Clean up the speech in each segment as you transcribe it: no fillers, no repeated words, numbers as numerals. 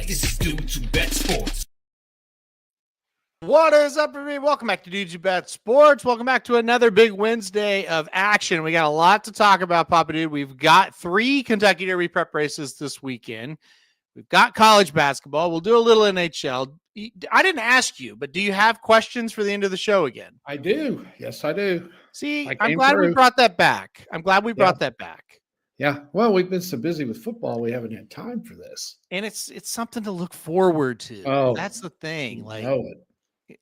This is Dudes Who Bet Sports. What is up, everybody? Welcome back to Dudes Who Bet Sports. Welcome back to another big Wednesday of action. We got a lot to talk about, Papa Dude. We've got 3 Kentucky Derby prep races this weekend. We've got college basketball. We'll do a little NHL. I didn't ask you, but do you have questions for the end of the show again? I do. Yes, I do. See, I'm glad we brought that back. Yeah. Well, we've been so busy with football, we haven't had time for this. And it's something to look forward to. Oh, that's the thing. Like,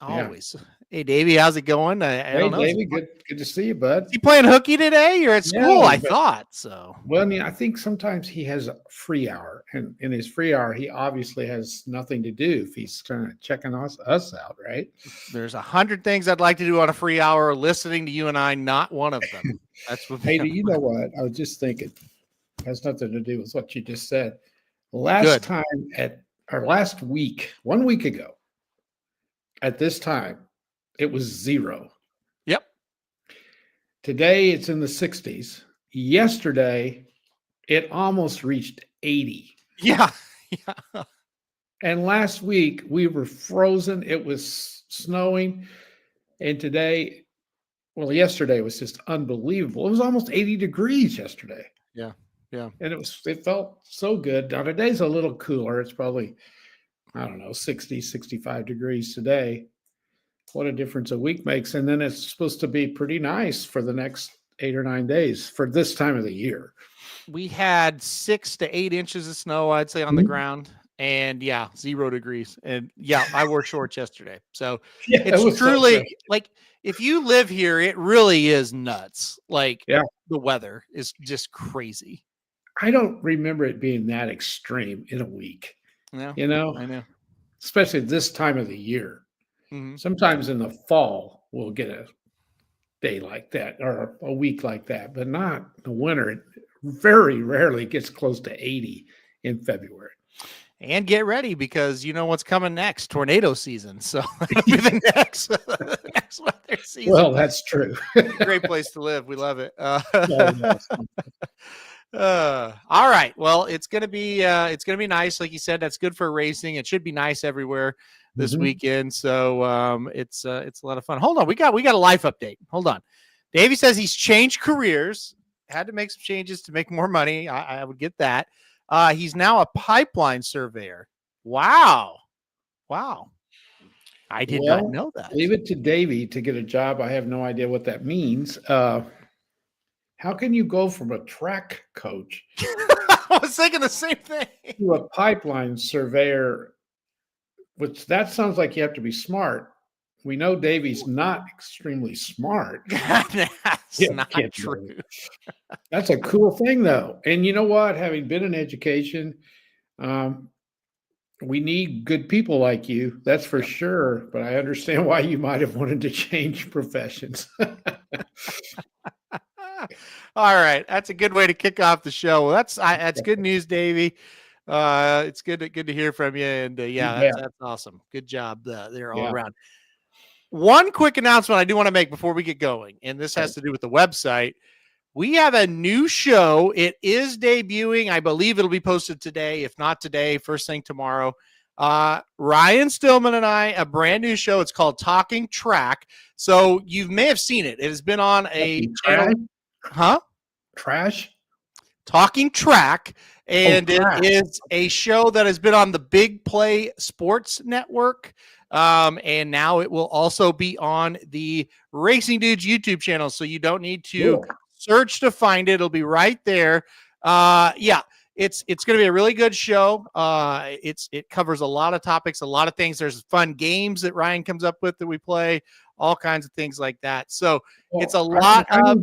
always. Yeah. Hey, Davey, how's it going? I don't know. Davey, good to see you, bud. Is he playing hooky today? You're at school, I thought so. Well, I think sometimes he has a free hour, and in his free hour, he obviously has nothing to do if he's kind of checking us out, right? There's 100 things I'd like to do on a free hour. Listening to you and I, not one of them. That's what. Hey, do you know what? I was just thinking. It has nothing to do with what you just said. Last week, 1 week ago, at this time, it was 0. Yep. Today, it's in the 60s. Yesterday, it almost reached 80. Yeah. And last week, we were frozen. It was snowing. And today, well, yesterday was just unbelievable. It was almost 80 degrees yesterday. Yeah. And it felt so good. Now, today's a little cooler. It's probably, 60, 65 degrees today. What a difference a week makes. And then it's supposed to be pretty nice for the next 8 or 9 days for this time of the year. We had 6 to 8 inches of snow, I'd say, on the ground. And 0 degrees. And I wore shorts yesterday. So it's truly like, if you live here, it really is nuts. Like the weather is just crazy. I don't remember it being that extreme in a week. Yeah, I know. Especially this time of the year. Mm-hmm. Sometimes in the fall, we'll get a day like that or a week like that, but not in the winter. It very rarely gets close to 80 in February. And get ready because you know what's coming next, tornado season. So it'll be the next weather season. Well, that's true. Great place to live. We love it. All right. Well, it's gonna be nice, like you said. That's good for racing. It should be nice everywhere this weekend. So it's a lot of fun. Hold on, we got a life update. Hold on. Davey says he's changed careers. Had to make some changes to make more money. I would get that. He's now a pipeline surveyor. Wow. I did not know that. Leave it to Davey to get a job. I have no idea what that means. How can you go from a track coach I was thinking the same thing to a pipeline surveyor, which that sounds like you have to be smart. We know Davey's not extremely smart. That's not true. That's a cool thing, though. And you know what? Having been in education, we need good people like you. That's for sure. But I understand why you might have wanted to change professions. All right, that's a good way to kick off the show. Well, that's good news, Davey. It's good to hear from you, and that's awesome. Good job there all around. One quick announcement I do want to make before we get going, and this has to do with the website. We have a new show. It is debuting. I believe it'll be posted today. If not today, first thing tomorrow. Ryan Stillman and I, a brand new show. It's called Talking Track. So you may have seen it. It has been on a channel. Talking Track. And it is a show that has been on the Big Play Sports Network. And now it will also be on the Racing Dudes YouTube channel. So you don't need to search to find it. It'll be right there. It's going to be a really good show. It covers a lot of topics, a lot of things. There's fun games that Ryan comes up with that we play, all kinds of things like that. So it's a lot of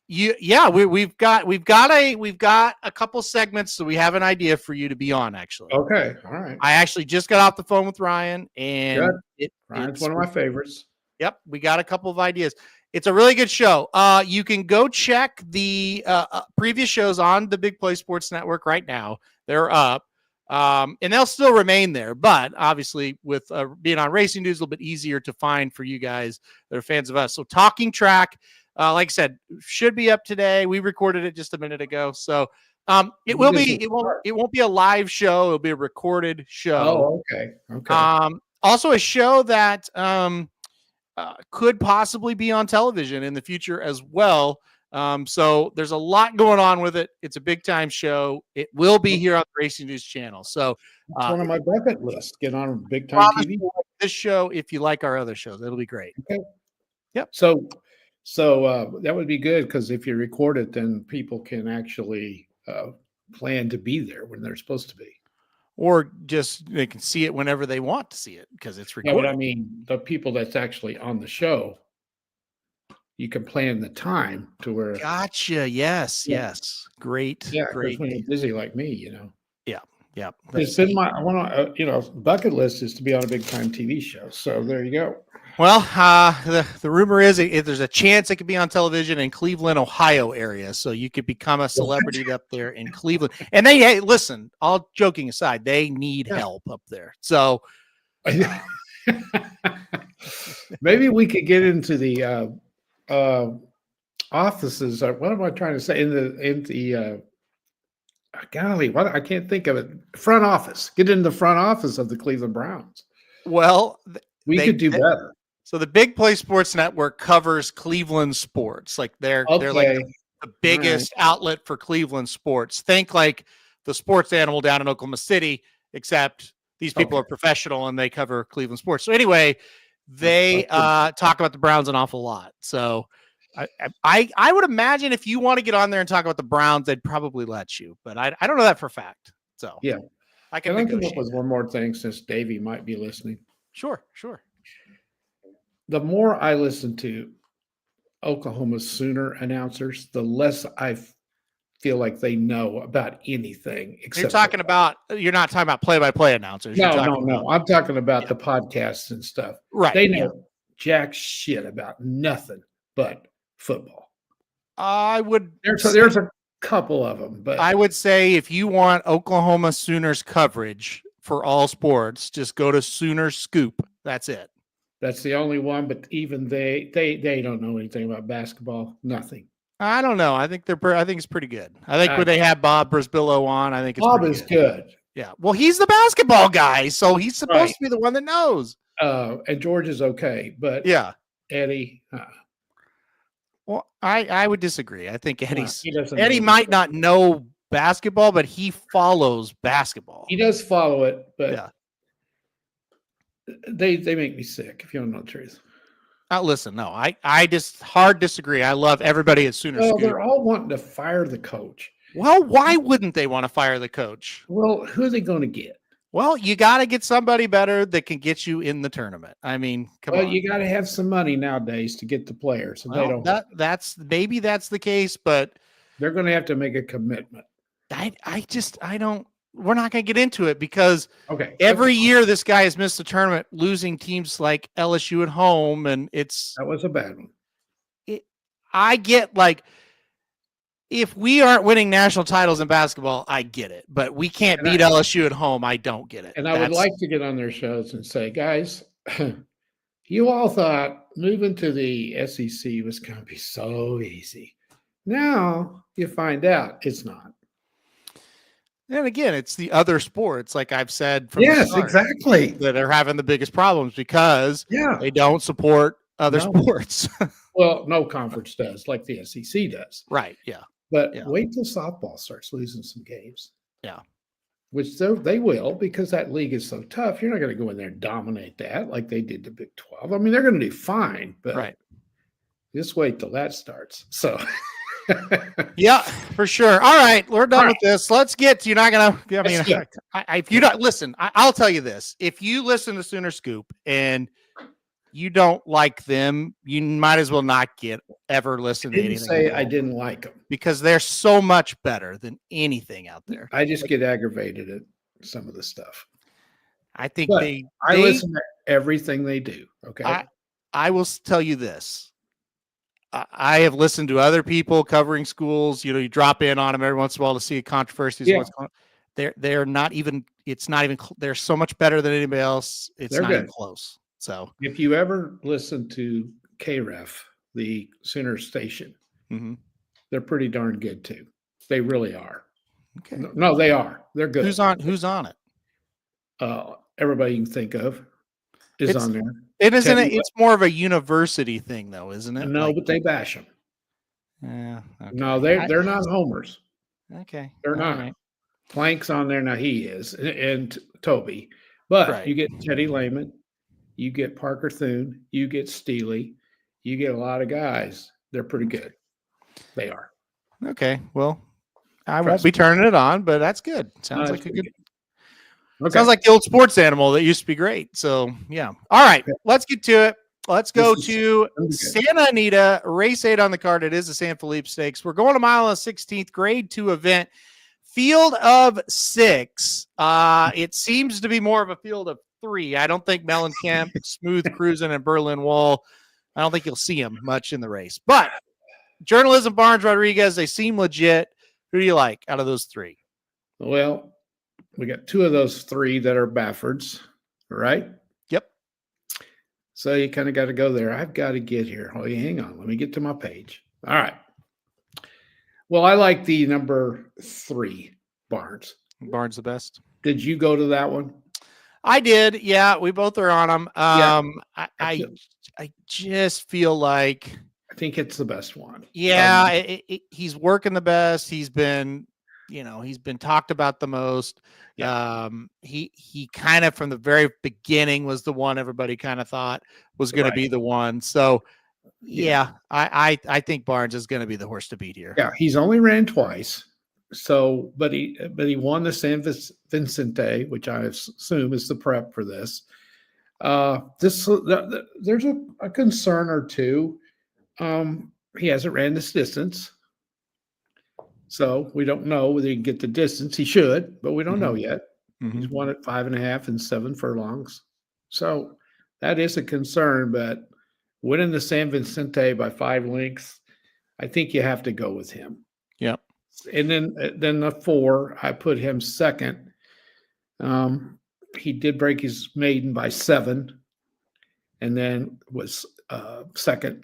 we've got a couple segments, so we have an idea for you to be on, actually. Okay. All right. I actually just got off the phone with Ryan, and Ryan's one of my favorites. Yep, we got a couple of ideas. It's a really good show. You can go check the previous shows on the Big Play Sports Network right now. They're up, and they'll still remain there. But obviously, with being on Racing News, a little bit easier to find for you guys that are fans of us. So Talking Track, like I said, should be up today. We recorded it just a minute ago. So It will be. It won't be a live show. It'll be a recorded show. Oh, okay. Okay. Also a show that could possibly be on television in the future as well. So there's a lot going on with it. It's a big time show. It will be here on the Racing News channel. So it's one of my bucket lists. Get on big time promise TV. you like this show if you like our other shows. It'll be great. Okay. Yep. So that would be good because if you record it, then people can actually plan to be there when they're supposed to be. Or just they can see it whenever they want to see it because it's recorded. Yeah, but I mean, the people that's actually on the show, you can plan the time to where. Gotcha. Yes. Yeah. Yes. Great. Yeah, great. when you're busy like me, you know. Yeah. Yeah. It's been I want to, bucket list is to be on a big time TV show. So there you go. Well, the rumor is if there's a chance it could be on television in Cleveland, Ohio area. So you could become a celebrity up there in Cleveland. And hey, listen, all joking aside, they need help up there. So maybe we could get into the offices. What am I trying to say? In the golly, what I can't think of it. Front office. Get in the front office of the Cleveland Browns. Well, we could do better. So the Big Play Sports Network covers Cleveland sports. Like they're like the biggest outlet for Cleveland sports. Think like the sports animal down in Oklahoma City, except these people are professional and they cover Cleveland sports. So anyway, they talk about the Browns an awful lot. So I would imagine if you want to get on there and talk about the Browns, they'd probably let you. But I don't know that for a fact. So yeah, I can come up with one more thing since Davey might be listening. Sure. The more I listen to Oklahoma Sooner announcers, the less I feel like they know about anything. You're not talking about play-by-play announcers. No. I'm talking about the podcasts and stuff. Right. They know jack shit about nothing but football. There's a couple of them, but I would say if you want Oklahoma Sooners coverage for all sports, just go to Sooner Scoop. That's it. That's the only one, but even they don't know anything about basketball. Nothing. I don't know. I think it's pretty good. I think when they have Bob Brisbillo on, I think it's Bob is good. Yeah. Well, he's the basketball guy, so he's supposed to be the one that knows. And George is okay, but Eddie. Well, I would disagree. I think Eddie might not know basketball, but he follows basketball. He does follow it, but they make me sick, if you don't know the truth. Listen, no, I just hard disagree. I love everybody at Sooner Scoop. They're all wanting to fire the coach. Well, why wouldn't they want to fire the coach? Well, who are they going to get? Well, you got to get somebody better that can get you in the tournament. I mean, come on. You got to have some money nowadays to get the players. And they don't. That's the case, but they're going to have to make a commitment. I don't. We're not going to get into it because every year this guy has missed the tournament, losing teams like LSU at home, and that was a bad one. I get like, if we aren't winning national titles in basketball, I get it, but we can't beat LSU at home. I don't get it. And I would like to get on their shows and say, guys, you all thought moving to the SEC was going to be so easy. Now you find out it's not. And again, it's the other sports, like I've said from the start, exactly, that are having the biggest problems because they don't support other sports. Well, no conference does, like the SEC does. Right, yeah. But wait till softball starts losing some games. Yeah. Which they will, because that league is so tough. You're not going to go in there and dominate that like they did the Big 12. I mean, they're going to do fine, but just wait till that starts. So yeah, for sure. All right, we're done with this. Let's get to, you're not gonna, I mean, if you don't listen, I'll tell you this. If you listen to Sooner Scoop and you don't like them, you might as well not ever listen to anything. I didn't like them because they're so much better than anything out there. I just get aggravated at some of the stuff. I think I listen to everything they do. Okay. I will tell you this. I have listened to other people covering schools. You drop in on them every once in a while to see a controversy. Yeah. They're not even. It's not even. They're so much better than anybody else. It's not even close. So if you ever listen to KREF, the Sooner station, they're pretty darn good too. They really are. Okay. No, they are. They're good. Who's on it? Everybody you can think of is on there. It isn't. Teddy, It's more of a university thing, though, isn't it? no, but they bash them. Yeah. Okay. No, they're not homers. Okay. They're All not. right. Plank's on there now. He is, and Toby. But Right. you get Teddy Lehman, you get Parker Thune, you get Steely, you get a lot of guys. They're pretty good. They are. Okay. Well, I won't be turning it on, but that's good. Sounds like a good. Okay. Sounds like the old sports animal that used to be great. So yeah. All right. Let's get to it. Let's go to Santa Anita, race 8 on the card. It is the San Felipe Stakes. We're going a mile and 16th, grade 2 event. Field of 6. It seems to be more of a field of 3. I don't think Mellencamp, Smooth Cruising, and Berlin Wall, I don't think you'll see them much in the race. But Journalism, Barnes, Rodriguez, they seem legit. Who do you like out of those 3? Well, we got 2 of those 3 that are Baffords, right? Yep. So you kind of got to go there. I've got to get here. Oh, hang on. Let me get to my page. All right. Well, I like the number 3, Barnes. Barnes the best. Did you go to that one? I did. Yeah, we both are on them. I just feel like I think it's the best one. Yeah, he's working the best. He's been talked about the most. Yeah. He kind of from the very beginning was the one everybody kind of thought was going to be the one. So yeah, I think Barnes is going to be the horse to beat here. Yeah, he's only ran twice. So, but he won the San Vicente, which I assume is the prep for this. There's a concern or two. He hasn't ran this distance, so we don't know whether he can get the distance. He should, but we don't know yet. He's won at 5.5 and 7 furlongs, so that is a concern. But winning the San Vicente by 5 lengths, I think you have to go with him. Yep. And then the 4, I put him second. He did break his maiden by 7, and then was second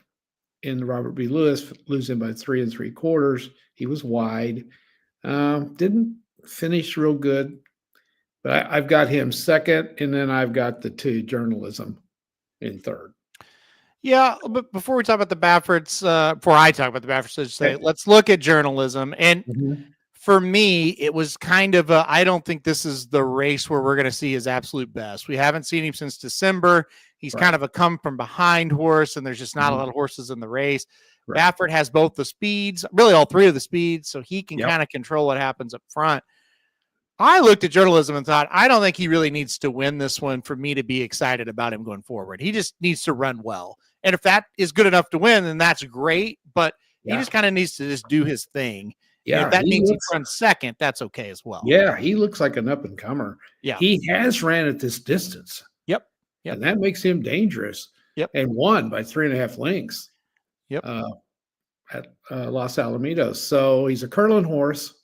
in the Robert B. Lewis, losing by 3 3/4. He was wide. Didn't finish real good, but I've got him second, and then I've got the 2 Journalism in third. Yeah, but before we talk about the Baffords, before I talk about the Baffords, I should say, let's look at Journalism. And for me, it was kind of I don't think this is the race where we're going to see his absolute best. We haven't seen him since December. He's kind of a come from behind horse, and there's just not a lot of horses in the race. Baffert has both the speeds, really all 3 of the speeds, so he can kind of control what happens up front. I looked at Journalism and thought, I don't think he really needs to win this one for me to be excited about him going forward. He just needs to run well. And if that is good enough to win, then that's great. But he just kind of needs to just do his thing. Yeah. And if that means he runs second, that's okay as well. Yeah, he looks like an up-and-comer. Yeah. He has ran at this distance. Yep. And that makes him dangerous. Yep. And won by 3.5 lengths. Yep. At Los Alamitos. So he's a curling horse.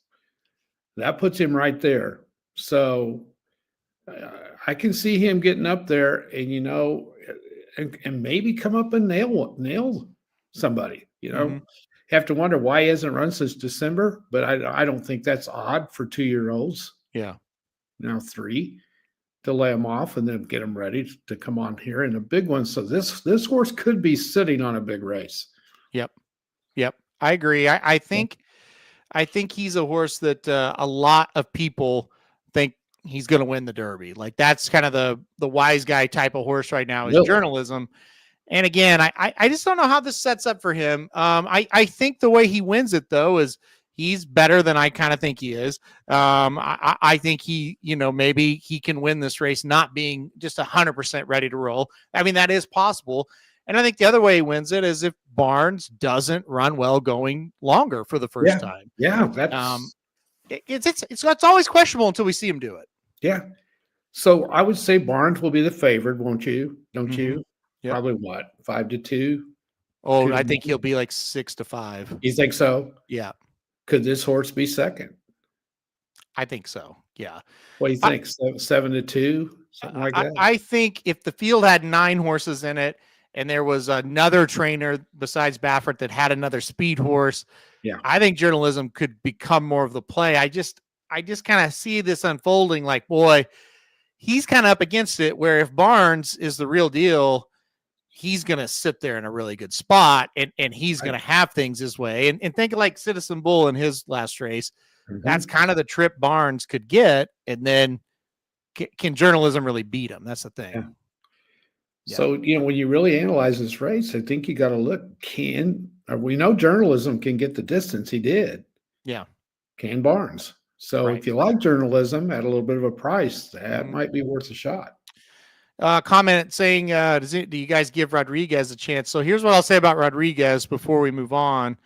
That puts him right there. So I can see him getting up there and maybe come up and nail somebody, Have to wonder why he hasn't run since December, but I don't think that's odd for 2-year-olds. Yeah. Now 3 to lay them off and then get them ready to come on here in a big one. So this horse could be sitting on a big race. Yep. I agree. I think he's a horse that a lot of people think he's going to win the Derby. Like that's kind of the wise guy type of horse right now is Journalism. And again, I just don't know how this sets up for him. I think the way he wins it though is he's better than I kind of think he is. I think he, maybe he can win this race not being just 100% ready to roll. I mean, that is possible. And I think the other way he wins it is if Barnes doesn't run well going longer for the first time. Yeah, that's it's always questionable until we see him do it. Yeah. So I would say Barnes will be the favorite, won't you? Don't you? Yep. Probably what, 5-2? Oh, I think he'll be like 6-5. You think so? Yeah. Could this horse be second? I think so. Yeah. What do you think? 7-2, something like that? I think if the field had 9 horses in it and there was another trainer besides Baffert that had another speed horse, I think Journalism could become more of the play. I just kind of see this unfolding like, boy, he's kind of up against it, where if Barnes is the real deal, he's going to sit there in a really good spot and he's going to have things his way. And think of like Citizen Bull in his last race. That's kind of the trip Barnes could get. And then can journalism really beat him? That's the thing. Yeah. So, when you really analyze this race, I think you got to look, we know journalism can get the distance he did. Yeah. Can Barnes. So if you like journalism at a little bit of a price, that might be worth a shot. Comment saying, do you guys give Rodriguez a chance? So here's what I'll say about Rodriguez before we move on.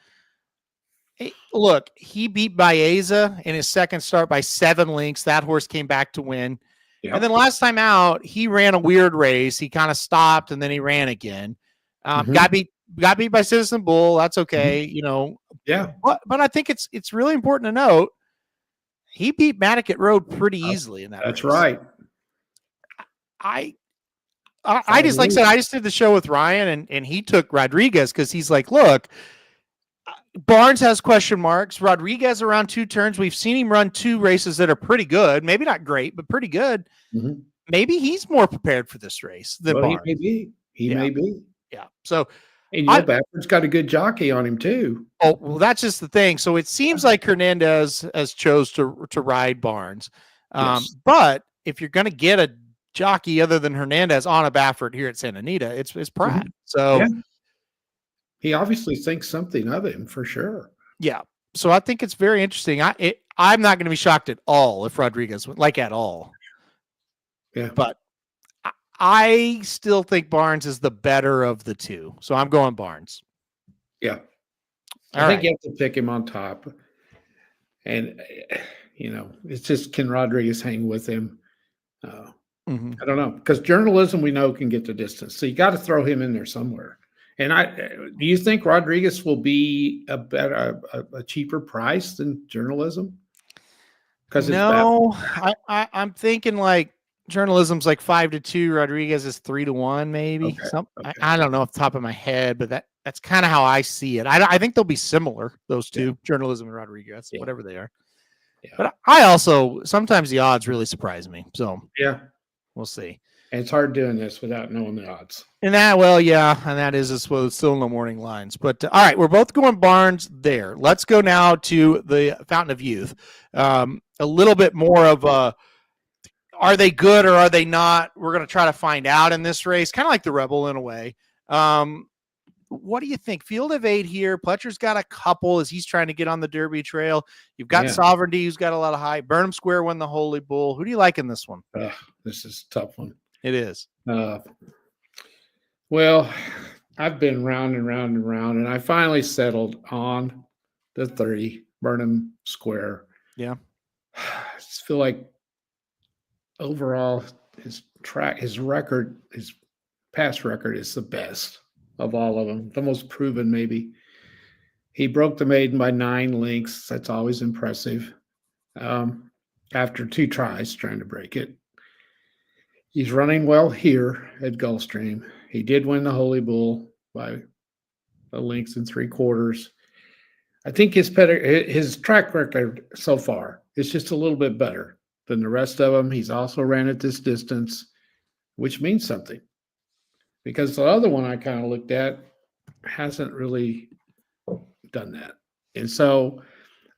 Hey, look, he beat Baeza in his second start by 7 lengths. That horse came back to win. Yep. And then last time out, he ran a weird race. He kind of stopped and then he ran again. Got beat by Citizen Bull. That's okay. Yeah. But I think it's really important to note he beat Matticat Road pretty easily in that That's race. right. I just, like I said, I just did the show with Ryan and he took Rodriguez because he's like, look, Barnes has question marks. Rodriguez around 2 turns. We've seen him run 2 races that are pretty good. Maybe not great, but pretty good. Maybe he's more prepared for this race than Barnes. He may be. He may be. Yeah. So, and Bafford's got a good jockey on him too. Oh, well, that's just the thing. So it seems like Hernandez has chose to ride Barnes. But if you're going to get a jockey other than Hernandez on a Baffert here at Santa Anita, it's Pratt. So he obviously thinks something of him for sure. Yeah. So I think it's very interesting. I'm not going to be shocked at all if Rodriguez went, like at all. Yeah. But I still think Barnes is the better of the two. So I'm going Barnes. Yeah. I think you have to pick him on top. And, it's just, can Rodriguez hang with him? I don't know. Because journalism, we know, can get the distance. So you got to throw him in there somewhere. And do you think Rodriguez will be a cheaper price than journalism? Because no, I'm thinking like journalism's like 5-2. Rodriguez is 3-1, maybe. Okay. I don't know off the top of my head, but that's kind of how I see it. I think they'll be similar, those two, journalism and Rodriguez, whatever they are. Yeah. But I also sometimes the odds really surprise me. So we'll see. And it's hard doing this without knowing the odds. And that is still in the morning lines. But all right, we're both going Barnes there. Let's go now to the Fountain of Youth. A little bit more of are they good or are they not? We're going to try to find out in this race, kind of like the Rebel in a way. What do you think? Field of 8 here. Pletcher's got a couple as he's trying to get on the Derby trail. You've got Sovereignty, who's got a lot of height. Burnham Square won the Holy Bull. Who do you like in this one? This is a tough one. It is. Well, I've been round and round and round, and I finally settled on the 3, Burnham Square. Yeah. I just feel like overall his past record is the best of all of them, the most proven maybe. He broke the maiden by 9 lengths. That's always impressive. After 2 tries trying to break it. He's running well here at Gulfstream. He did win the Holy Bull by a length and 3/4. I think his track record so far is just a little bit better than the rest of them. He's also ran at this distance, which means something. Because the other one I kind of looked at hasn't really done that. And so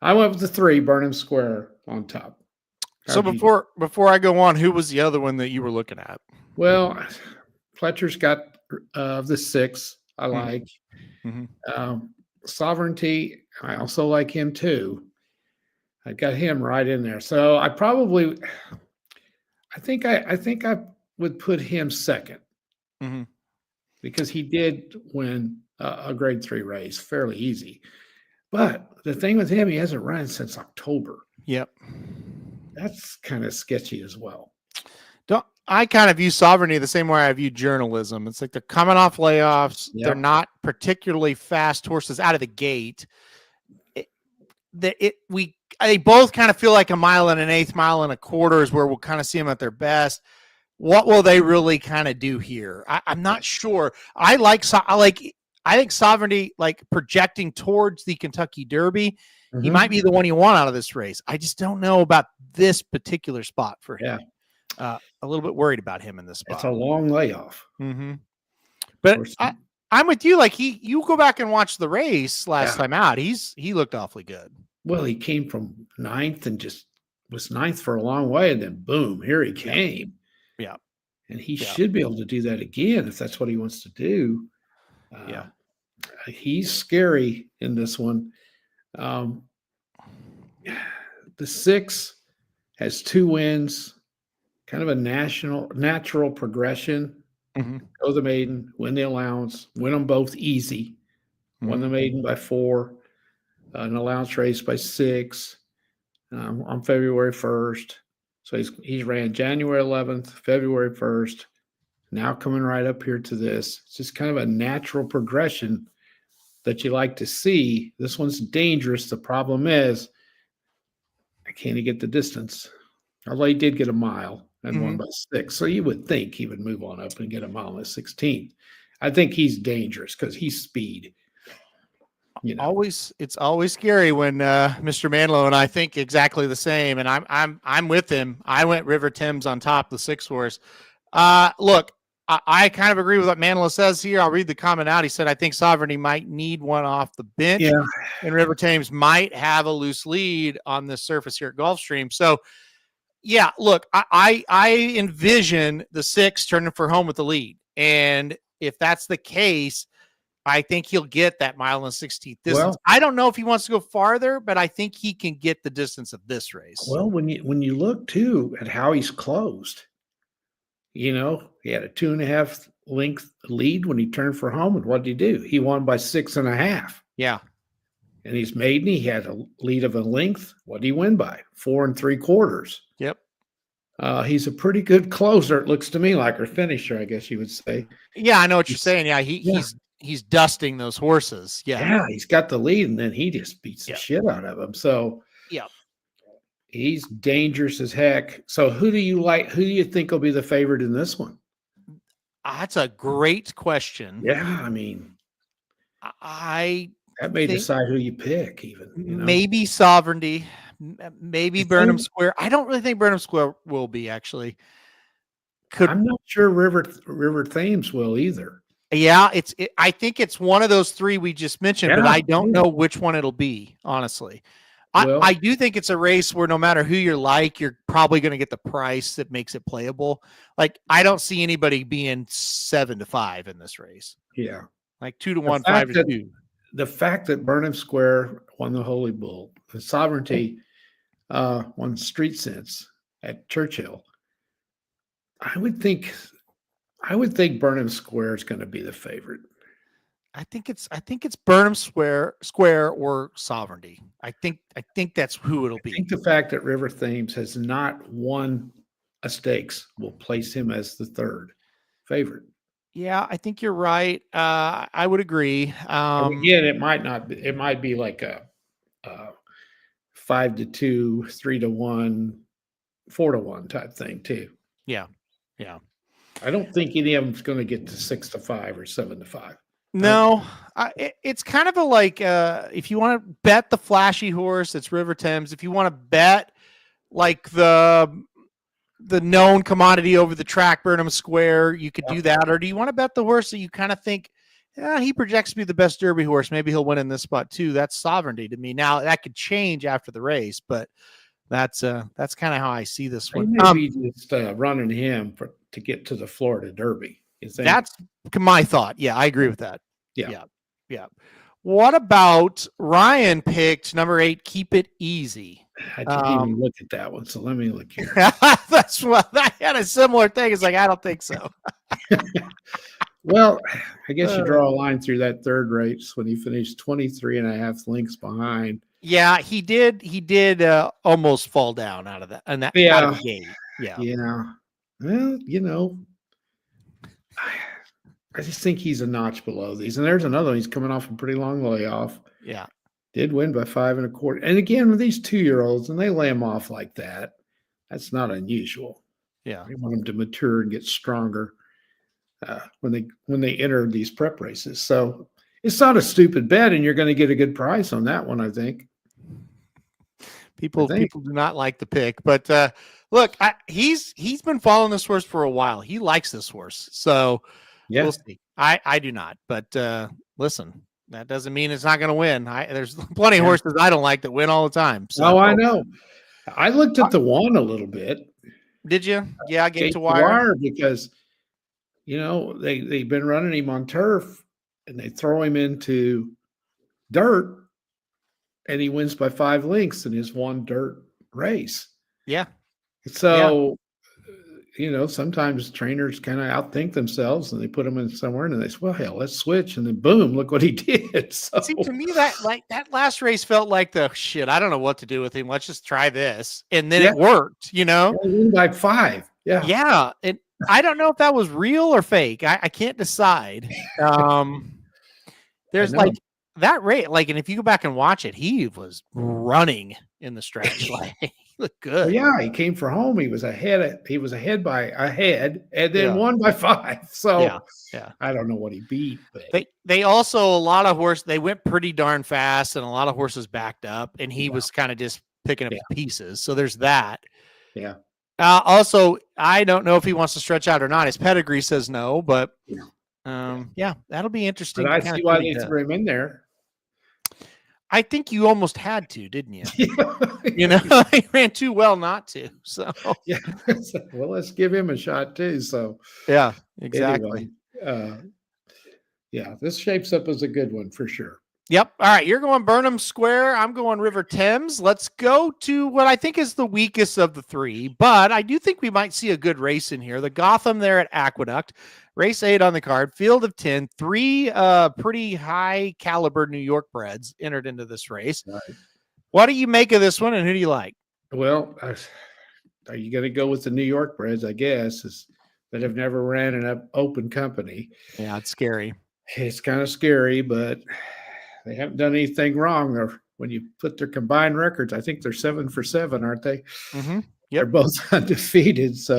I went with the 3, Burnham Square on top. So before I go on, who was the other one that you were looking at? Well, Fletcher's got the 6 I like. Sovereignty, I also like him too. I got him right in there. So I think I would put him second. Because he did win a grade 3 race fairly easy. But the thing with him, he hasn't run since October. Yep. That's kind of sketchy as well. I kind of view Sovereignty the same way I view journalism. It's like they're coming off layoffs. Yep. They're not particularly fast horses out of the gate. They both kind of feel like 1 1/8, 1 1/4 is where we'll kind of see them at their best. What will they really kind of do here? I'm not sure. I think Sovereignty, like projecting towards the Kentucky Derby, he might be the one you want out of this race. I just don't know about this particular spot for him. Yeah. A little bit worried about him in this spot. It's a long layoff. But I'm with you. Like you go back and watch the race last time out. He looked awfully good. Well, he came from 9th and just was 9th for a long way, and then boom, here he came. Yeah. And he should be able to do that again if that's what he wants to do. He's scary in this one. The 6 has 2 wins, kind of a natural progression. Go the maiden, win the allowance, win them both easy. Won the maiden by 4, an allowance race by 6 on February 1st. So he's ran January 11th, February 1st, now coming right up here to this. It's just kind of a natural progression that you like to see. This one's dangerous. The problem is, can he get the distance? Although he did get a mile and won by 6. So you would think he would move on up and get a mile and a 16th. I think he's dangerous because he's speed. You know. It's always scary when Mr. Manlow and I think exactly the same, and I'm with him. I went River Thames on top, the 6 horse. Look, I kind of agree with what Manlow says here. I'll read the comment out. He said, "I think Sovereignty might need one off the bench, and River Thames might have a loose lead on this surface here at Gulfstream." So, yeah, look, I envision the 6 turning for home with the lead, and if that's the case, I think he'll get that mile and 16th distance. Well, I don't know if he wants to go farther, but I think he can get the distance of this race. Well, when you look too at how he's closed, he had a 2.5 length lead when he turned for home, and what did he do? He won by 6.5. Yeah, and he's maiden. He had a lead of a length. What did he win by? 4 3/4. Yep. He's a pretty good closer. It looks to me like, or finisher, I guess you would say. Yeah, I know what you're saying. Yeah, he's dusting those horses. Yeah, he's got the lead, and then he just beats the shit out of him. So he's dangerous as heck. So who do you like? Who do you think will be the favorite in this one? That's a great question. Yeah, I mean, that may decide who you pick. Even maybe Sovereignty, maybe Burnham Square. I don't really think Burnham Square will be actually. I'm not sure River Thames will either. Yeah, I think it's one of those 3 we just mentioned, but I don't know which one it'll be, honestly. I do think it's a race where no matter who you're like, you're probably going to get the price that makes it playable. Like, I don't see anybody being 7-5 in this race. Yeah. Like 2-1, 5-2. The fact that Burnham Square won the Holy Bull, the Sovereignty won Street Sense at Churchill, I would think Burnham Square is going to be the favorite. I think it's Burnham Square or Sovereignty. I think that's who it'll be. I think the fact that River Thames has not won a stakes will place him as the 3rd favorite. Yeah, I think you're right. I would agree. Again, it might not be. It might be like a 5-2, 3-1, 4-1 type thing too. Yeah. I don't think any of them's going to get to 6-5 or 7-5. No, it's kind of a like if you want to bet the flashy horse, it's River Thames. If you want to bet like the known commodity over the track, Burnham Square, you could do that. Or do you want to bet the horse that you kind of think, he projects to be the best Derby horse? Maybe he'll win in this spot too. That's Sovereignty to me. Now that could change after the race, but that's kind of how I see this one. Maybe just running him to get to the Florida Derby. That's my thought. Yeah, I agree with that. Yeah. What about Ryan picked number 8, Keep It Easy? I didn't even look at that one, so let me look here. That's what I had a similar thing. It's like, I don't think so. Well, I guess you draw a line through that 3rd race when he finished 23.5 lengths behind. Yeah, he did almost fall down out of that and that out of the game. Yeah. Well, I just think he's a notch below these. And there's another one. He's coming off a pretty long layoff. Yeah. Did win by 5 1/4. And again, with these 2-year-olds, and they lay them off like that, that's not unusual. Yeah. They want them to mature and get stronger when they enter these prep races. So it's not a stupid bet, and you're going to get a good price on that one, I think. People do not like the pick, but look, he's been following this horse for a while. He likes this horse, so we'll see. I do not, but listen, that doesn't mean it's not going to win. There's plenty of horses I don't like that win all the time. So. Oh, I know. I looked at the one a little bit. Did you? Yeah, Gate to Wire because they've been running him on turf, and they throw him into dirt, and he wins by 5 lengths in his one dirt race. Yeah. So, sometimes trainers kind of outthink themselves, and they put him in somewhere, and they say, well, hell, let's switch. And then boom, look what he did. So. See, to me, that last race felt like I don't know what to do with him. Let's just try this. And then it worked, by 5. Yeah. Yeah. And I don't know if that was real or fake. I can't decide. There's like that rate, and if you go back and watch it, he was running in the stretch. He looked good. Well, yeah, he came for home. He was ahead by a head, and then won by 5. So yeah. I don't know what he beat, but they also, a lot of horses, they went pretty darn fast, and a lot of horses backed up, and he was kind of just picking up pieces. So there's that. Yeah. Also, I don't know if he wants to stretch out or not. His pedgree says no, but that'll be interesting. But I see why they threw him in there. I think you almost had to, didn't you? He ran too well not to. So well, let's give him a shot too. So yeah, exactly. Anyway, this shapes up as a good one for sure. Yep. All right. You're going Burnham Square. I'm going River Thames. Let's go to what I think is the weakest of the 3, but I do think we might see a good race in here. The Gotham there at Aqueduct, race 8 on the card, field of 10, 3 pretty high caliber New York breds entered into this race. Right. What do you make of this one, and who do you like? Well, are you going to go with the New York breds, I guess, that have never ran an open company? Yeah, it's scary. It's kind of scary, but they haven't done anything wrong. When you put their combined records, I think they're 7 for 7, aren't they? Mm-hmm. Yep. They're both undefeated. So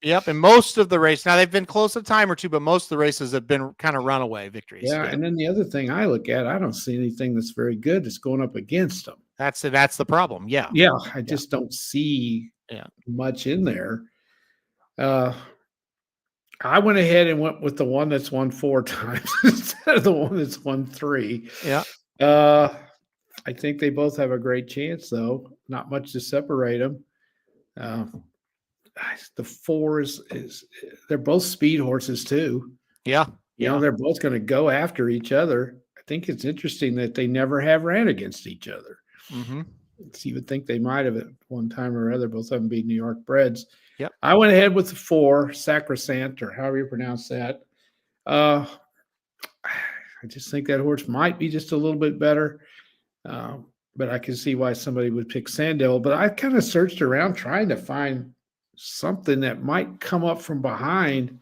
Yep. And most of the race, now they've been close a time or two, but most of the races have been kind of runaway victories. Yeah. And then the other thing I look at, I don't see anything that's very good that's going up against them. That's the problem. Yeah. Yeah. I just don't see much in there. I went ahead and went with the one that's won 4 times instead of the one that's won 3. Yeah. I think they both have a great chance, though. Not much to separate them. The 4 is they're both speed horses too. Yeah. They're both going to go after each other. I think it's interesting that they never have ran against each other. Mm-hmm. So you would think they might have at one time or other. Both of them be New York breds. Yep. I went ahead with the 4, Sacrosanct, or however you pronounce that. I just think that horse might be just a little bit better. But I can see why somebody would pick Sandell. But I kind of searched around trying to find something that might come up from behind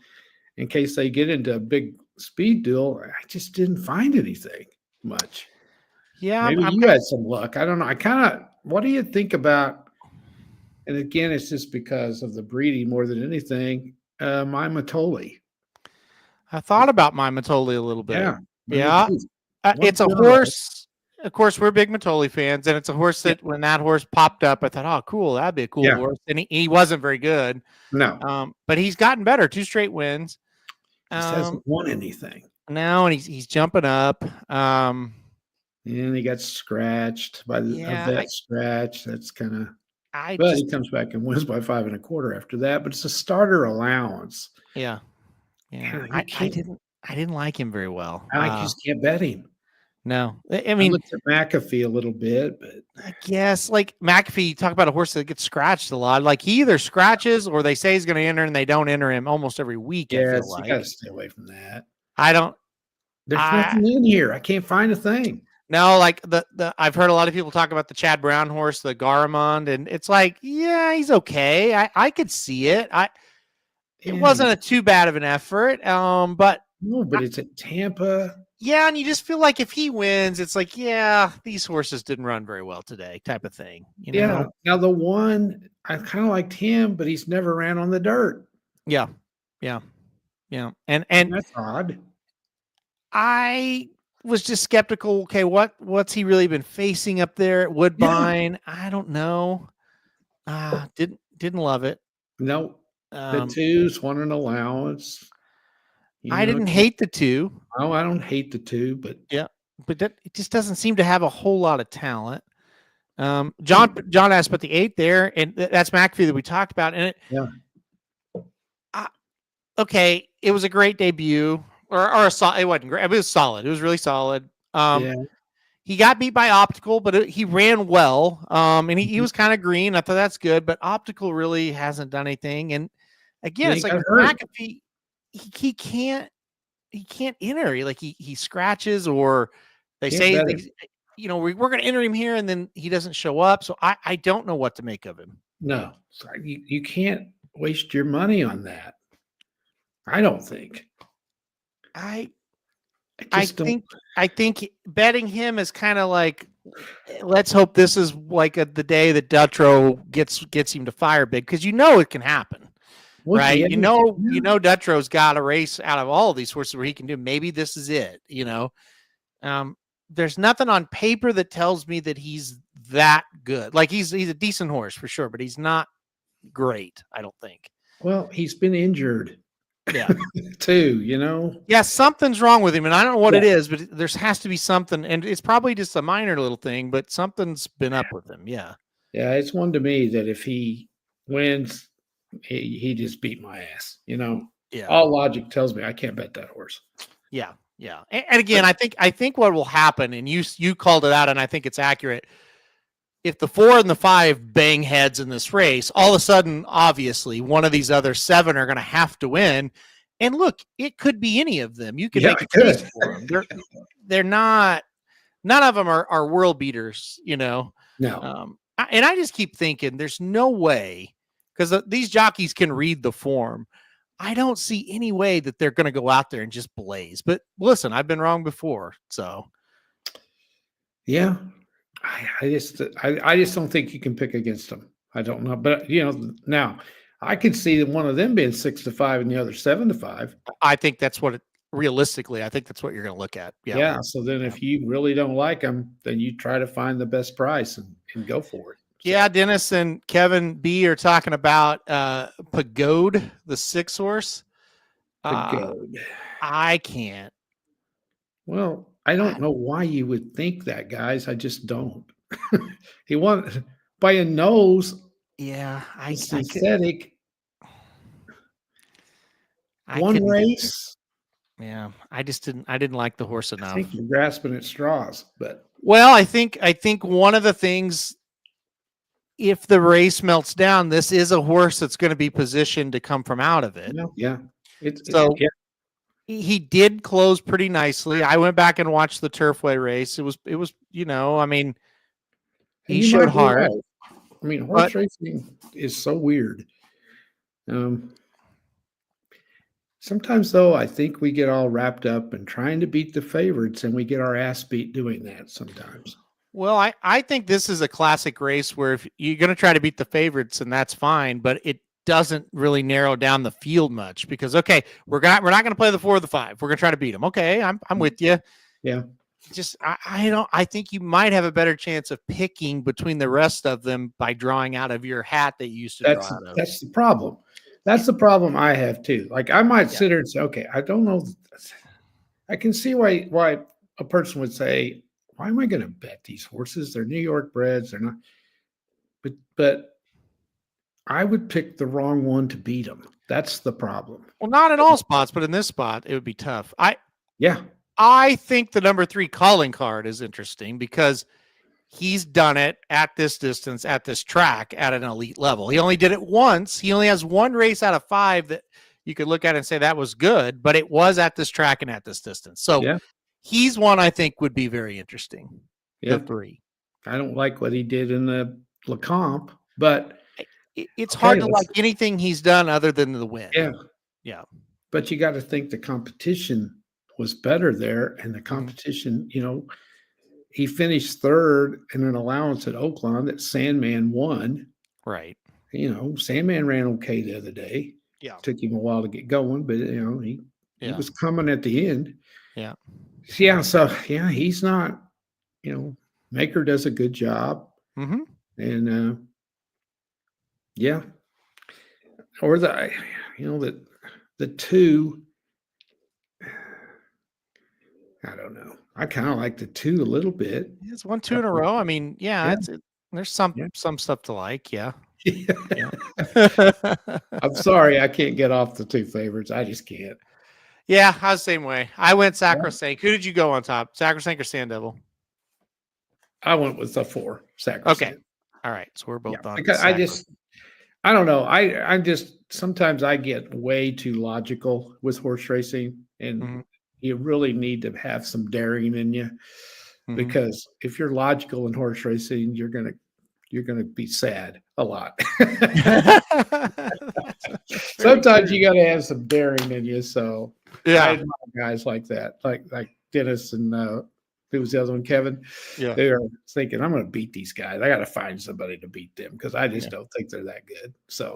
in case they get into a big speed duel. I just didn't find anything much. Yeah. Maybe you had some luck. I don't know. What do you think about, and again, it's just because of the breeding more than anything, My Matoli. I thought about My Matoli a little bit. Yeah. It's a horse. Of course, we're big Matoli fans, and it's a horse that when that horse popped up, I thought, oh, cool, that'd be a cool horse. And he wasn't very good. No. But he's gotten better, 2 straight wins. Just hasn't won anything. Now, and he's jumping up. And he got scratched by a vet scratch. That's kind of. But he comes back and wins by 5 1/4 after that. But it's a starter allowance. Yeah. I didn't like him very well. I just can't bet him. No, I mean, I looked at McAfee a little bit, but I guess like McAfee, talk about a horse that gets scratched a lot. Like he either scratches or they say he's going to enter and they don't enter him almost every week. Yeah, you got to stay away from that. There's nothing in here. I can't find a thing. No, like I've heard a lot of people talk about the Chad Brown horse, the Garamond, and it's like, yeah, he's okay. I could see it. It wasn't too bad of an effort. But it's at Tampa. Yeah, and you just feel like if he wins, it's like, yeah, these horses didn't run very well today, type of thing. Yeah. Now the one I kind of liked him, but he's never ran on the dirt. Yeah. And that's odd. I was just skeptical. Okay, what's he really been facing up there at Woodbine? I don't know. Didn't love it. No, the twos want an allowance. I didn't hate the 2. Oh, I don't hate the 2, but that it just doesn't seem to have a whole lot of talent. John asked about the 8 there, and that's McAfee that we talked about. And okay, it was a great debut, or a solid. It wasn't great. It was solid. It was really solid. He got beat by Optical, but he ran well. And he was kind of green. I thought that's good, but Optical really hasn't done anything. And again, it's like McAfee, he can't enter. He scratches, or they say we're going to enter him here, and then he doesn't show up. So I don't know what to make of him. No, you can't waste your money on that. I don't think. I think betting him is kind of like, let's hope this is like the day that Dutrow gets him to fire big, because it can happen, right? Dutrow's got a race out of all of these horses where he can do. Maybe this is it. There's nothing on paper that tells me that he's that good. Like he's a decent horse for sure, but he's not great, I don't think. Well, he's been injured. Yeah. too, Yeah, something's wrong with him, and I don't know what it is, but there has to be something, and it's probably just a minor little thing, but something's been up with him. Yeah, it's one to me that if he wins, he just beat my ass. All logic tells me I can't bet that horse. Yeah. And again, I think what will happen, and you called it out, and I think it's accurate. If the 4 and the 5 bang heads in this race, all of a sudden, obviously, one of these other 7 are going to have to win. And look, it could be any of them. You can make a case for them. They're not. None of them are world beaters. No. And I just keep thinking, there's no way, because these jockeys can read the form. I don't see any way that they're going to go out there and just blaze. But listen, I've been wrong before, so yeah. I just don't think you can pick against them. I don't know, but now I could see one of them being 6-5 and the other 7-5. I think that's realistically, I think that's what you're going to look at. Yeah. So then, if you really don't like them, then you try to find the best price and go for it. So. Yeah, Dennis and Kevin B are talking about Pagode, the 6 horse. Pagode. I can't. Well, I don't know why you would think that, guys. I just don't. He won by a nose. Yeah, synthetic. One race. Yeah, I didn't like the horse enough. I think you're grasping at straws, but I think one of the things, if the race melts down, this is a horse that's going to be positioned to come from out of it. Yeah. He did close pretty nicely. I went back and watched the Turfway race. It was, he showed heart. Right. Horse racing is so weird. Sometimes, though, I think we get all wrapped up in trying to beat the favorites, and we get our ass beat doing that sometimes. Well, I think this is a classic race where if you're going to try to beat the favorites, and that's fine, but it doesn't really narrow down the field much, because we're not going to play the 4 or the 5. We're going to try to beat them. Okay, I'm with you. Yeah. Just I think you might have a better chance of picking between the rest of them by drawing out of your hat that you used to draw out of. That's the problem. That's the problem I have too. Like, I might sit there and say, okay, I don't know. I can see why a person would say, why am I going to bet these horses? They're New York breds. They're not. But I would pick the wrong one to beat them. That's the problem. Well, not in all spots, but in this spot, it would be tough. I think the number 3 calling card is interesting, because he's done it at this distance, at this track, at an elite level. He only did it once. He only has 1 race out of 5 that you could look at and say that was good, but it was at this track and at this distance. So he's one I think would be very interesting. The 3. I don't like what he did in the Lecomte, but it's hard to like anything he's done other than the win. Yeah. But you got to think the competition was better there, and the competition, he finished 3rd in an allowance at Oakland that Sandman won. Right. Sandman ran okay the other day. Yeah. Took him a while to get going, but he was coming at the end. Yeah. Yeah. So yeah, he's not. Maker does a good job, Mm-hmm. and yeah, or the two. I don't know. I kind of like the two a little bit. It's 1-2 in a row. I mean, Yeah. there's Yeah. some stuff to like. Yeah. Yeah. I'm sorry, I can't get off the two favorites. I just can't. Yeah, I was the same way. I went Yeah. Sacrosanct. Who did you go on top? Sacrosanct or Sand Devil? I went with the 4 Okay. Sacrosanct. All right. So we're both on Because I don't know. I just sometimes I get way too logical with horse racing, and Mm-hmm. you really need to have some daring in you, Mm-hmm. because if you're logical in horse racing, you're gonna be sad a lot. Sometimes you got to have some daring in you. So I admire guys like that, like Dennis and who was the other one, Kevin. Yeah. They're thinking, I'm going to beat these guys. I got to find somebody to beat them because I just don't think they're that good. So,